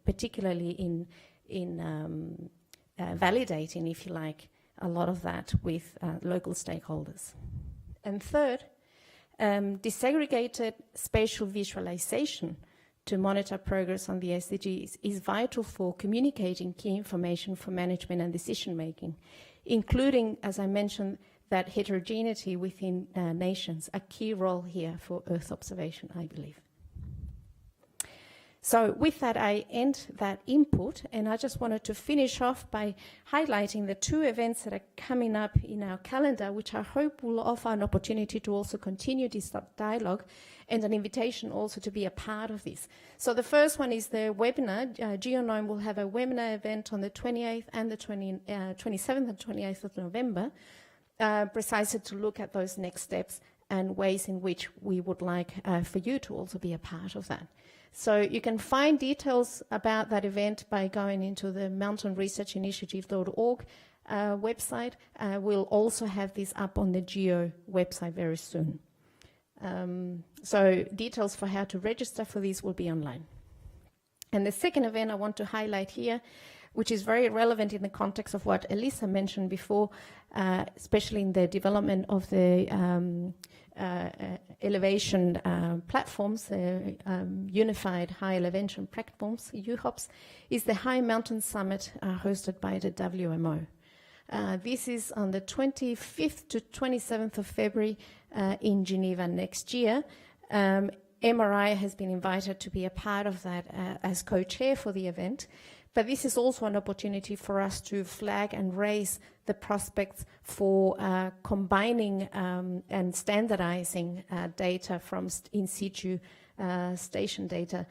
particularly in validating, if you like, a lot of that with local stakeholders. And third, disaggregated spatial visualization to monitor progress on the SDGs is vital for communicating key information for management and decision making, including, as I mentioned, that heterogeneity within nations, a key role here for Earth observation, I believe. So with that, I end that input, and I just wanted to finish off by highlighting the 2 events that are coming up in our calendar, which I hope will offer an opportunity to also continue this dialogue and an invitation also to be a part of this. So the first one is the webinar. GEO-GNOME will have a webinar event on the 28th and the 27th and 28th of November, precisely to look at those next steps and ways in which we would like for you to also be a part of that. So you can find details about that event by going into the mountainresearchinitiative.org website. We'll also have this up on the GEO website very soon. So details for how to register for this will be online. And the second event I want to highlight here which is very relevant in the context of what Elisa mentioned before, especially in the development of the elevation platforms, Unified High Elevation Platforms, UHOPs, is the High Mountain Summit hosted by the WMO. This is on the 25th to 27th of February in Geneva next year. MRI has been invited to be a part of that as co-chair for the event. But this is also an opportunity for us to flag and raise the prospects for combining and standardizing data from in situ station data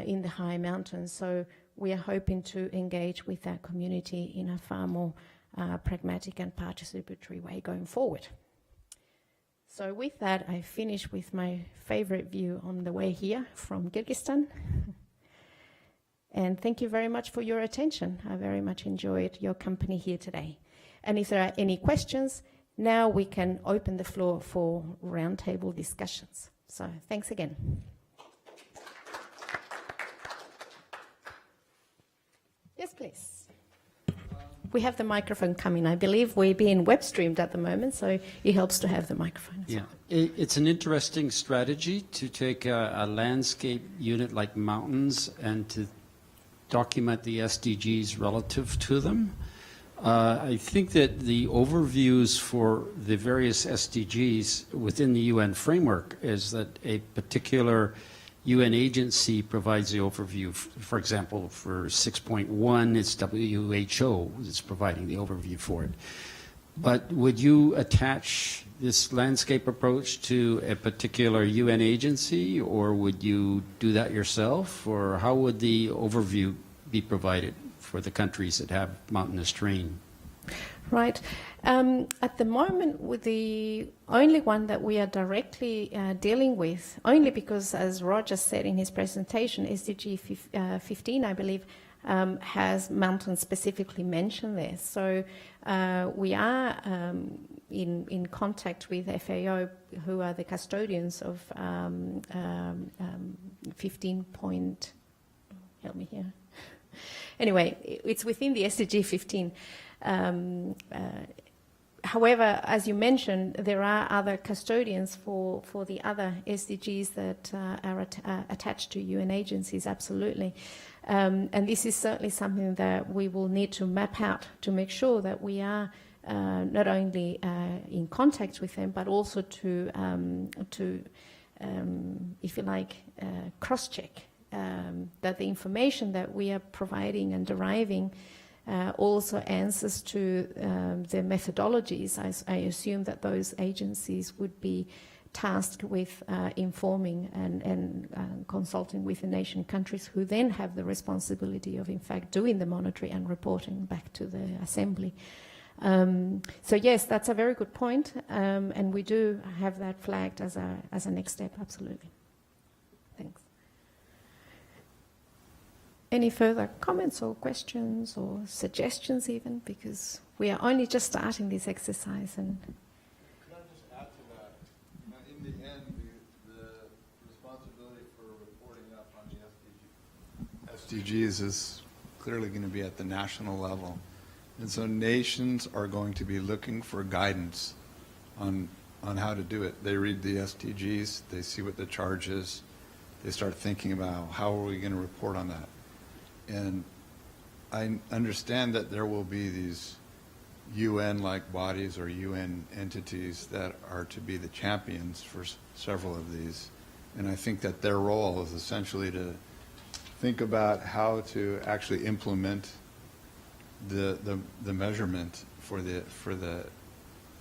in the high mountains. So we are hoping to engage with that community in a far more pragmatic and participatory way going forward. So with that, I finish with my favorite view on the way here from Kyrgyzstan. And thank you very much for your attention. I very much enjoyed your company here today. And if there are any questions, now we can open the floor for roundtable discussions. So thanks again. Yes, please. We have the microphone coming. I believe we're being web streamed at the moment, so it helps to have the microphone. Yeah, it's an interesting strategy to take a landscape unit like mountains and to document the SDGs relative to them. I think that the overviews for the various SDGs within the UN framework is that a particular UN agency provides the overview. For example, for 6.1, it's WHO that's providing the overview for it. But would you attach this landscape approach to a particular UN agency, or would you do that yourself? Or how would the overview be provided for the countries that have mountainous terrain? Right. At the moment, with the only one that we are directly dealing with, only because, as Roger said in his presentation, SDG 15, I believe, has mountains specifically mentioned there. So we are in contact with FAO, who are the custodians of 15 point, help me here. Anyway, it's within the SDG 15. However, as you mentioned, there are other custodians for the other SDGs that are attached to UN agencies, absolutely. And this is certainly something that we will need to map out to make sure that we are not only in contact with them, but also to if you like, cross-check that the information that we are providing and deriving also answers to the methodologies. I assume that those agencies would be tasked with informing and consulting with the nation countries, who then have the responsibility of, in fact, doing the monitoring and reporting back to the assembly. So yes, that's a very good point, and we do have that flagged as a next step, absolutely. Thanks. Any further comments or questions or suggestions even, because we are only just starting this exercise. And Could I just add to that? In the end, the responsibility for reporting up on the SDGs is clearly going to be at the national level. And so nations are going to be looking for guidance on how to do it. They read the SDGs, they see what the charge is, they start thinking about how are we going to report on that. And I understand that there will be these UN-like bodies or UN entities that are to be the champions for several of these. And I think that their role is essentially to think about how to actually implement the measurement for the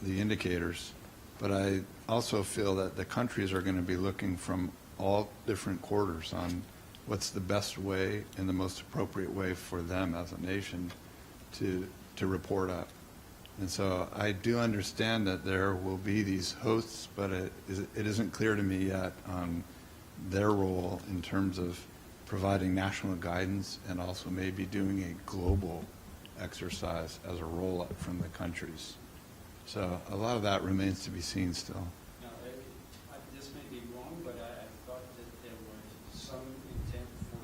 indicators. But I also feel that the countries are going to be looking from all different quarters on what's the best way and the most appropriate way for them as a nation to report up. And so I do understand that there will be these hosts, but it isn't clear to me yet on their role in terms of providing national guidance and also maybe doing a global exercise as a roll-up from the countries. So a lot of that remains to be seen still. Now, this may be wrong, but I thought that there was some intent for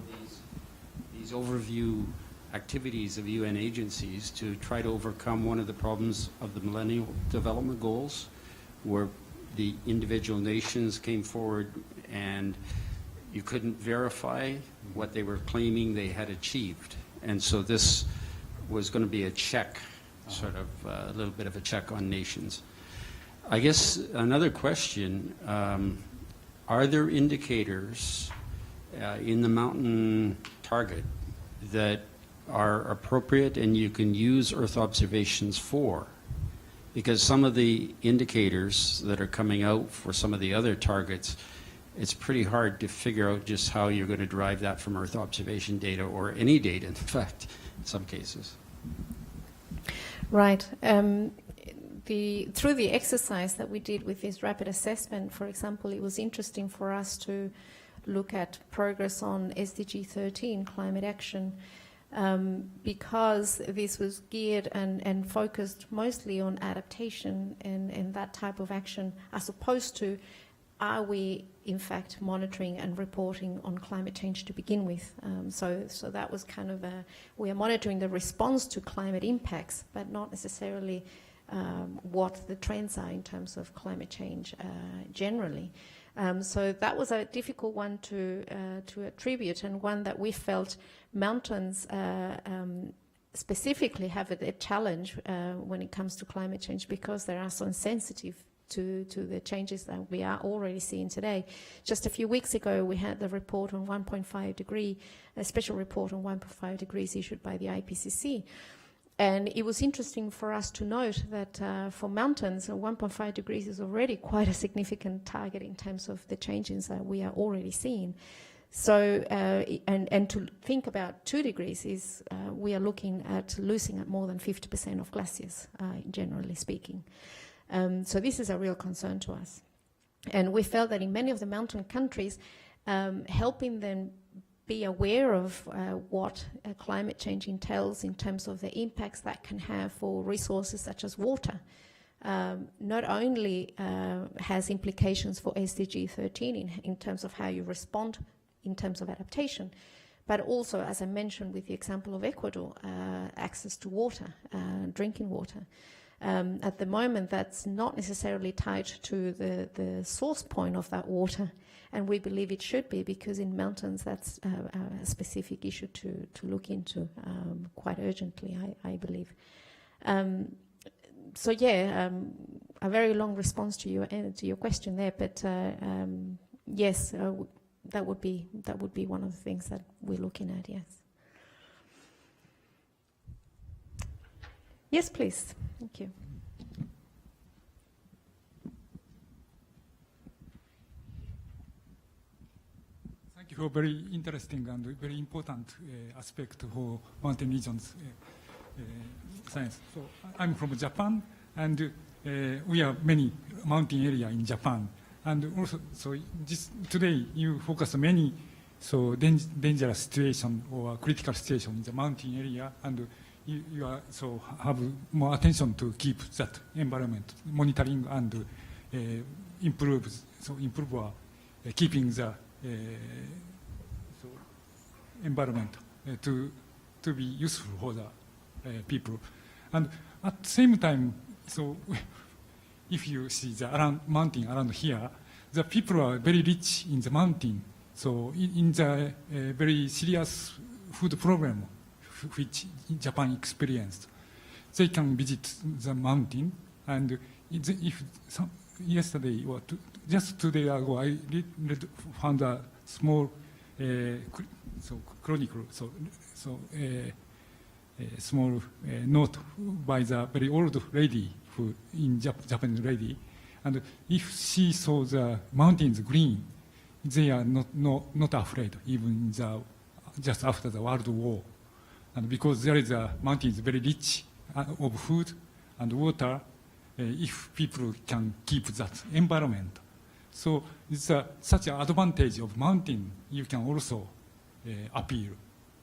these overview activities of UN agencies to try to overcome one of the problems of the Millennium Development Goals, where the individual nations came forward and you couldn't verify what they were claiming they had achieved. And so this was going to be a check, sort of a little bit of a check on nations. I guess another question, are there indicators in the mountain target that are appropriate and you can use Earth observations for? Because some of the indicators that are coming out for some of the other targets, it's pretty hard to figure out just how you're going to derive that from Earth observation data, or any data, in fact, in some cases. Right. Through the exercise that we did with this rapid assessment, for example, it was interesting for us to look at progress on SDG 13, climate action, because this was geared and focused mostly on adaptation and that type of action, as opposed to, are we in fact monitoring and reporting on climate change to begin with? So that was kind of we are monitoring the response to climate impacts, but not necessarily what the trends are in terms of climate change generally. So that was a difficult one to attribute, and one that we felt mountains specifically have a challenge when it comes to climate change, because they are so sensitive to the changes that we are already seeing today. Just a few weeks ago, we had the report on 1.5 degree, a special report on 1.5 degrees issued by the IPCC. And it was interesting for us to note that for mountains, 1.5 degrees is already quite a significant target in terms of the changes that we are already seeing. So, and to think about 2 degrees is, we are looking at losing at more than 50% of glaciers, generally speaking. So this is a real concern to us. And we felt that in many of the mountain countries, helping them be aware of what climate change entails in terms of the impacts that can have for resources such as water, not only has implications for SDG 13 in terms of how you respond in terms of adaptation, but also, as I mentioned with the example of Ecuador, access to water, drinking water. At the moment, that's not necessarily tied to the source point of that water, and we believe it should be, because in mountains that's a specific issue to look into quite urgently, I believe. So yeah, a very long response to your question there, but yes, that would be one of the things that we're looking at. Yes. Yes, please. Thank you. Thank you for very interesting and very important aspect for mountain regions science. So I'm from Japan, and we have many mountain area in Japan. And also, so today you focus on many dangerous situation or critical situation in the mountain area, and you are have more attention to keep that environment monitoring and improve keeping the environment to be useful for the people. And at the same time, so if you see the mountain around here, the people are very rich in the mountain. So in the very serious food problem which Japan experienced, they can visit the mountain. And if yesterday or just 2 days ago, I found a small chronicle, small note by the very old lady Japanese lady, and if she saw the mountains green, they are not afraid, even just after the World War, and because there is a mountains very rich of food and water, if people can keep that environment, so it's such an advantage of mountain. You can also appeal.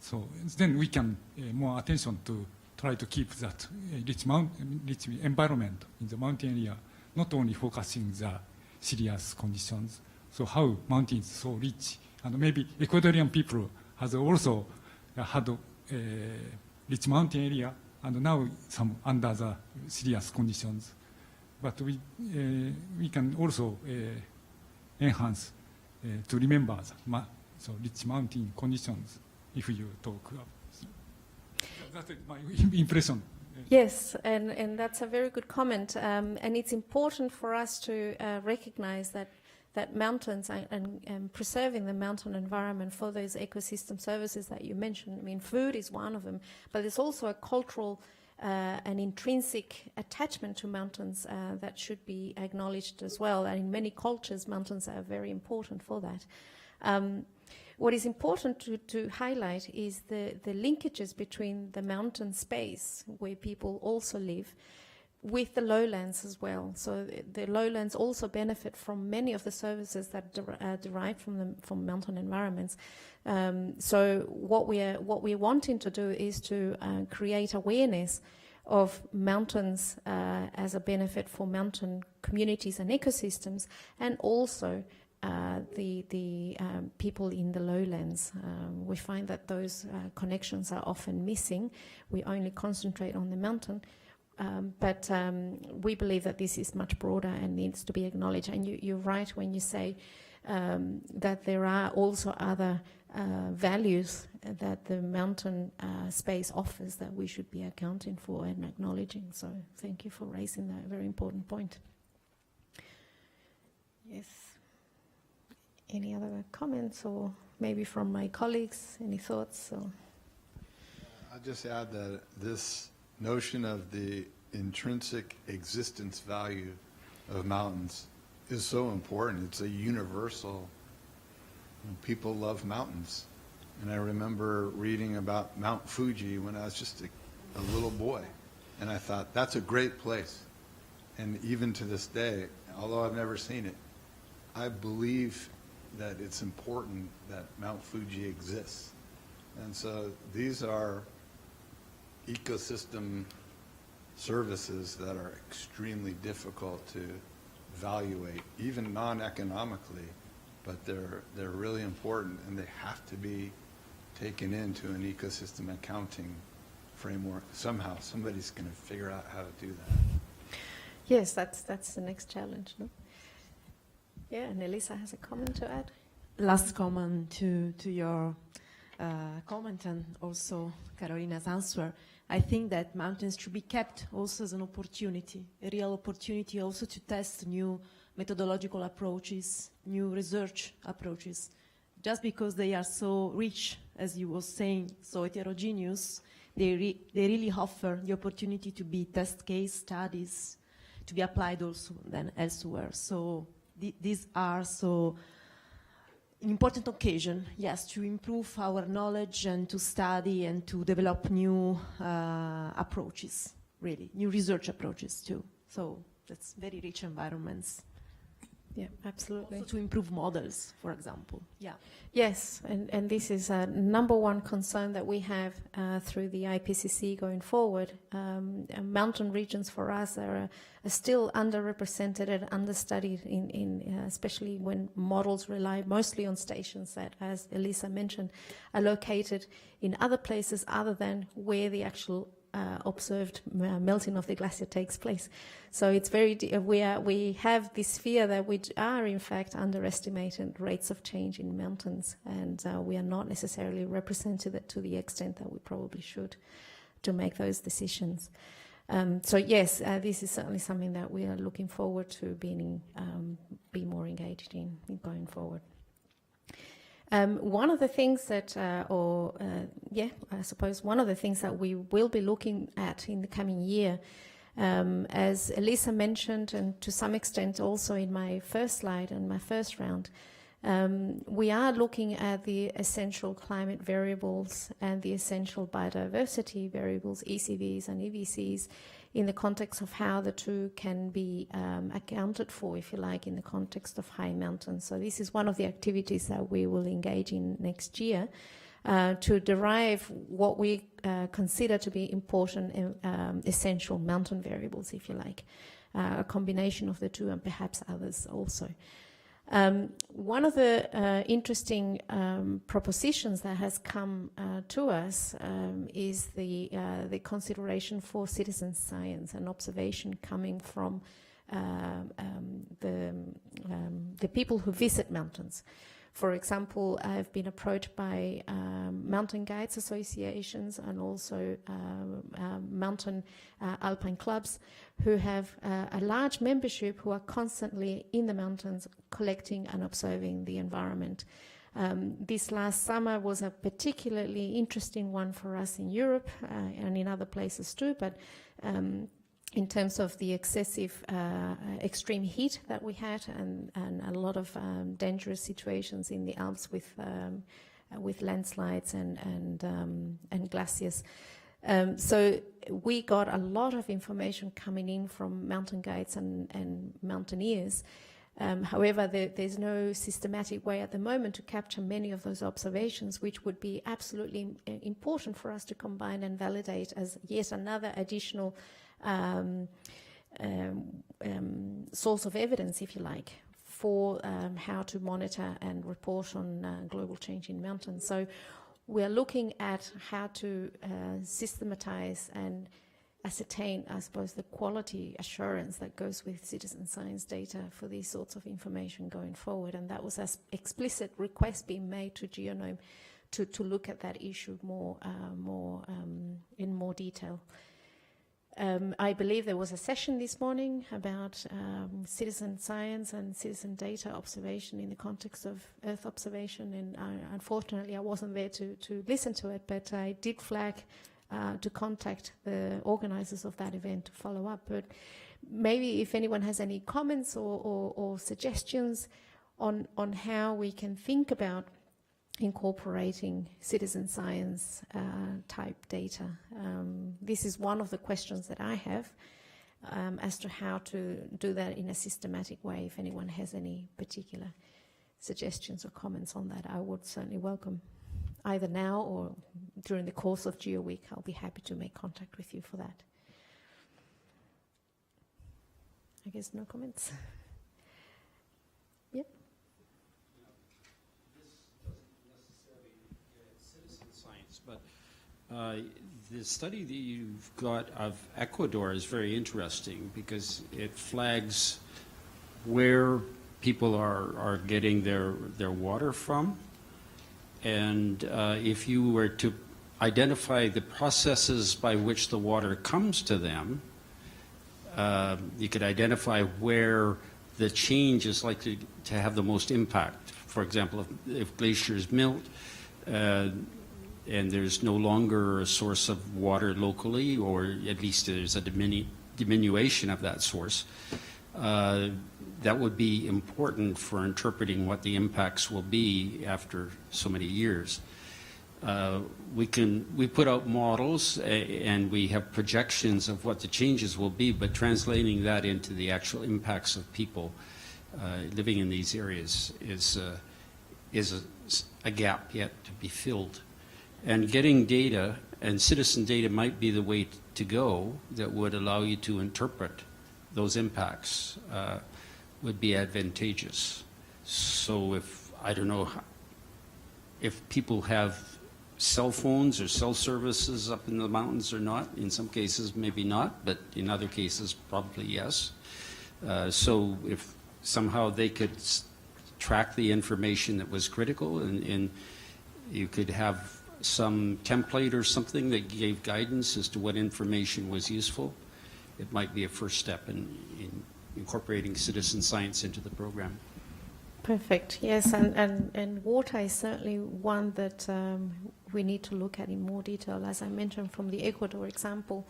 So then we can more attention to try to keep that rich environment in the mountain area, not only focusing the serious conditions. So how mountains so rich, and maybe Ecuadorian people has also had rich mountain area, and now some under the serious conditions. But we can also enhance to remember the so rich mountain conditions if you talk about. That's my impression. Yes, and that's a very good comment. And it's important for us to recognize that mountains and preserving the mountain environment for those ecosystem services that you mentioned. I mean, food is one of them, but there's also a cultural and intrinsic attachment to mountains that should be acknowledged as well. And in many cultures, mountains are very important for that. What is important to highlight is the linkages between the mountain space, where people also live, with the lowlands as well. So the lowlands also benefit from many of the services that are derived from mountain environments. So what we're wanting to do is to create awareness of mountains as a benefit for mountain communities and ecosystems, and also the people in the lowlands. We find that those connections are often missing. We only concentrate on the mountain, but we believe that this is much broader and needs to be acknowledged. And you're right when you say that there are also other values that the mountain space offers that we should be accounting for and acknowledging. So thank you for raising that very important point. Yes. Any other comments, or maybe from my colleagues, any thoughts? Or? I'll just add that this notion of the intrinsic existence value of mountains is so important. It's a universal. People love mountains. And I remember reading about Mount Fuji when I was just a little boy. And I thought, that's a great place. And even to this day, although I've never seen it, I believe that it's important that Mount Fuji exists. And so these are ecosystem services that are extremely difficult to evaluate, even non-economically, but they're really important, and they have to be taken into an ecosystem accounting framework. Somehow, somebody's going to figure out how to do that. Yes, that's the next challenge, no? Yeah, and Elisa has a comment to add. Last comment to your comment, and also Carolina's answer. I think that mountains should be kept also as an opportunity, a real opportunity also to test new methodological approaches, new research approaches. Just because they are so rich, as you were saying, so heterogeneous, they really offer the opportunity to be test case studies, to be applied also then elsewhere. So these are so an important occasion, yes, to improve our knowledge and to study and to develop new approaches, really, new research approaches too. So that's very rich environments. Yeah, absolutely. Also to improve models, for example. Yeah. Yes, and this is a number one concern that we have through the IPCC going forward. Mountain regions for us are still underrepresented and understudied, especially when models rely mostly on stations that, as Elisa mentioned, are located in other places other than where the actual observed melting of the glacier takes place. So it's very we have this fear that we are in fact underestimating rates of change in mountains, and we are not necessarily represented to the extent that we probably should to make those decisions. So yes, this is certainly something that we are looking forward to be more engaged in going forward. One of the things that, I suppose one of the things that we will be looking at in the coming year, as Elisa mentioned, and to some extent also in my first slide and my first round, we are looking at the essential climate variables and the essential biodiversity variables, ECVs and EVCs, in the context of how the two can be accounted for, if you like, in the context of high mountains. So this is one of the activities that we will engage in next year to derive what we consider to be important essential mountain variables, if you like, a combination of the two and perhaps others also. One of the interesting propositions that has come to us is the consideration for citizen science and observation coming from the people who visit mountains. For example, I've been approached by mountain guides associations and also mountain alpine clubs who have a large membership who are constantly in the mountains collecting and observing the environment. This last summer was a particularly interesting one for us in Europe and in other places too, but in terms of the excessive extreme heat that we had and a lot of dangerous situations in the Alps with landslides and glaciers. So we got a lot of information coming in from mountain guides and mountaineers. However, there's no systematic way at the moment to capture many of those observations, which would be absolutely important for us to combine and validate as yet another additional source of evidence, if you like, for how to monitor and report on global change in mountains. So we're looking at how to systematize and ascertain, I suppose, the quality assurance that goes with citizen science data for these sorts of information going forward. And that was an explicit request being made to GEO-GNOME to look at that issue in more detail. I believe there was a session this morning about citizen science and citizen data observation in the context of Earth observation, and unfortunately I wasn't there to listen to it, but I did flag to contact the organizers of that event to follow up. But maybe if anyone has any comments or suggestions on how we can think about incorporating citizen science type data. This is one of the questions that I have as to how to do that in a systematic way. If anyone has any particular suggestions or comments on that, I would certainly welcome either now or during the course of GEO Week. I'll be happy to make contact with you for that. I guess no comments. Yep. But the study that you've got of Ecuador is very interesting because it flags where people are getting their water from. And if you were to identify the processes by which the water comes to them, you could identify where the change is likely to have the most impact. For example, if glaciers melt, and there's no longer a source of water locally, or at least there's a diminution of that source, that would be important for interpreting what the impacts will be after so many years. We put out models and we have projections of what the changes will be, but translating that into the actual impacts of people living in these areas is a gap yet to be filled. And getting data, and citizen data might be the way to go that would allow you to interpret those impacts, would be advantageous. So if, I don't know, if people have cell phones or cell services up in the mountains or not, in some cases maybe not, but in other cases probably yes. So if somehow they could track the information that was critical, and you could have some template or something that gave guidance as to what information was useful, it might be a first step in incorporating citizen science into the program. Perfect. Yes, and water is certainly one that we need to look at in more detail. As I mentioned from the Ecuador example,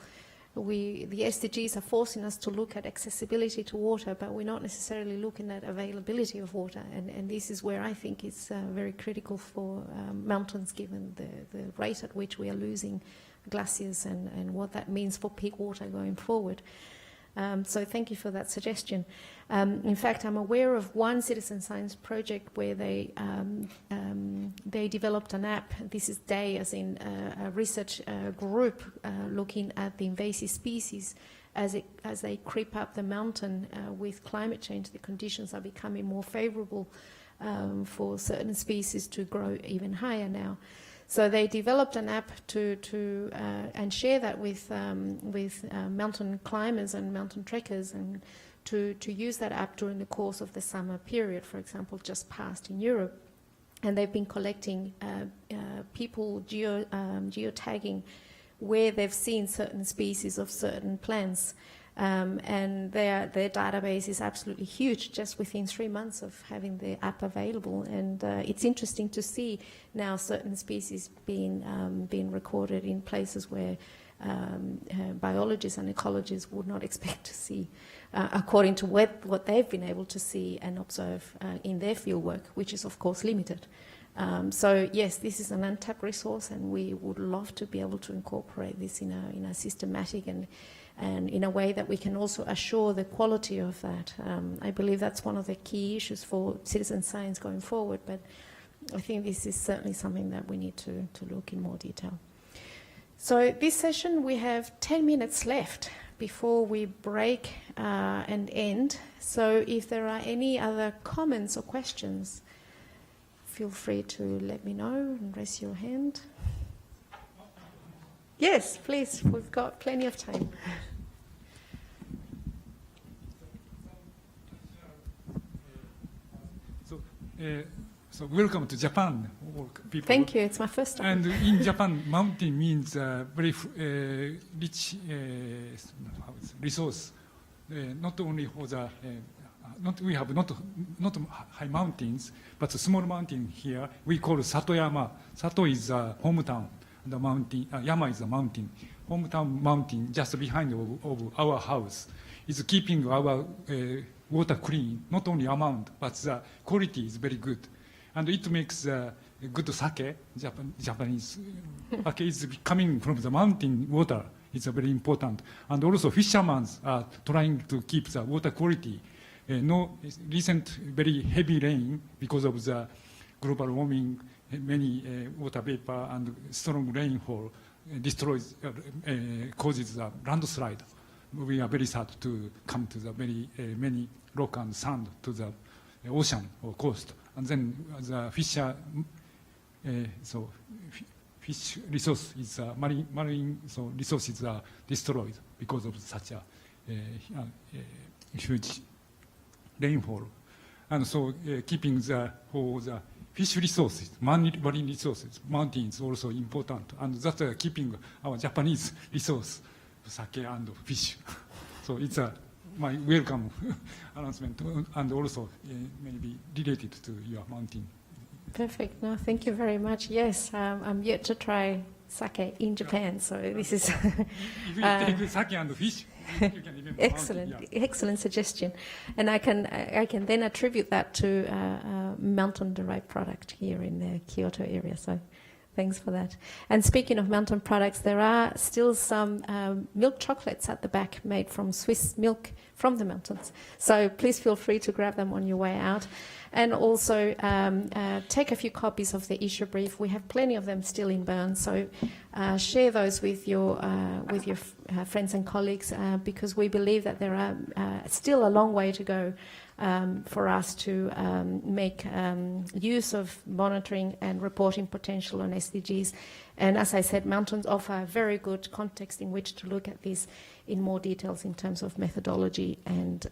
the SDGs are forcing us to look at accessibility to water, but we're not necessarily looking at availability of water. And this is where I think it's very critical for mountains, given the rate at which we are losing glaciers and what that means for peak water going forward. So thank you for that suggestion. In fact, I'm aware of one citizen science project where they developed an app. This is DAY, as in a research group looking at the invasive species as they creep up the mountain with climate change, the conditions are becoming more favorable for certain species to grow even higher now. So they developed an app and share that with mountain climbers and mountain trekkers, and to use that app during the course of the summer period, for example, just past in Europe. And they've been collecting people geotagging where they've seen certain species of certain plants. And their database is absolutely huge just within 3 months of having the app available. And it's interesting to see now certain species being recorded in places where biologists and ecologists would not expect to see, according to what they've been able to see and observe in their fieldwork, which is of course limited. So yes, this is an untapped resource, and we would love to be able to incorporate this in a systematic and in a way that we can also assure the quality of that. I believe that's one of the key issues for citizen science going forward, but I think this is certainly something that we need to look in more detail. So this session, we have 10 minutes left before we break and end. So if there are any other comments or questions, feel free to let me know and raise your hand. Yes, please, we've got plenty of time. So welcome to Japan, all people. Thank you, it's my first time. And in Japan, mountain means very rich resource. Not only for the we have not high mountains, but a small mountain here we call Satoyama. Sato is a hometown. The mountain, Yama is a mountain. Hometown mountain just behind of our house is keeping our water clean. Not only amount, but the quality is very good. And it makes good sake. Japanese sake is coming from the mountain water. It's very important. And also fishermen are trying to keep the water quality. No recent very heavy rain because of the global warming, many water vapor and strong rainfall destroys, causes a landslide. We are very sad to come to the very many rock and sand to the ocean or coast. And then the fish resource is marine resources are destroyed because of such a huge rainfall. And so keeping the fish resources, marine resources, mountains also important. And that's keeping our Japanese resource, sake and fish. So it's my welcome announcement, and also maybe related to your mountain. Perfect. No, thank you very much. Yes, I'm yet to try sake in Japan, so this is if you take sake and fish, you can even excellent, mountain, yeah. Excellent suggestion, and I can then attribute that to a mountain-derived product here in the Kyoto area. So, thanks for that. And speaking of mountain products, there are still some milk chocolates at the back made from Swiss milk from the mountains. So please feel free to grab them on your way out. And also take a few copies of the issue brief. We have plenty of them still in Bern, so share those with your friends and colleagues because we believe that there are still a long way to go for us to make use of monitoring and reporting potential on SDGs. And as I said, mountains offer a very good context in which to look at this in more details in terms of methodology and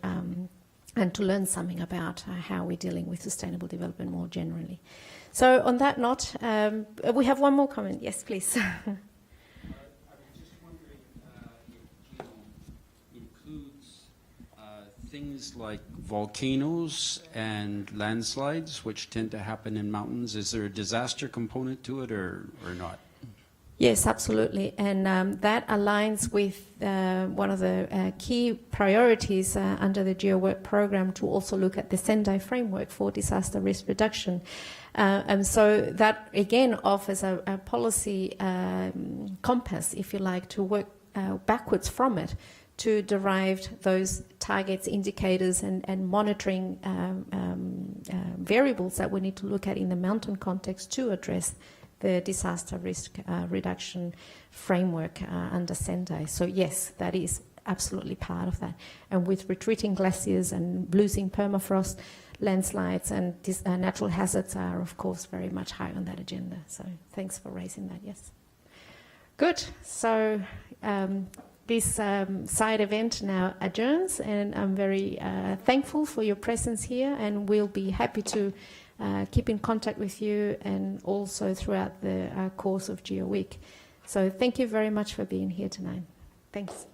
to learn something about how we're dealing with sustainable development more generally. So on that note, we have one more comment. Yes, please. I was just wondering if GEO includes things like volcanoes and landslides, which tend to happen in mountains. Is there a disaster component to it or not? Yes, absolutely. And that aligns with one of the key priorities under the GEO Work program to also look at the Sendai framework for disaster risk reduction. And so that, again, offers a policy compass, if you like, to work backwards from it to derive those targets, indicators, and monitoring variables that we need to look at in the mountain context to address the disaster risk reduction framework under Sendai. So yes, that is absolutely part of that. And with retreating glaciers and losing permafrost, landslides and natural hazards are, of course, very much high on that agenda. So thanks for raising that, yes. Good. So this side event now adjourns, and I'm very thankful for your presence here, and we'll be happy to keep in contact with you and also throughout the course of GEO Week. So thank you very much for being here tonight. Thanks.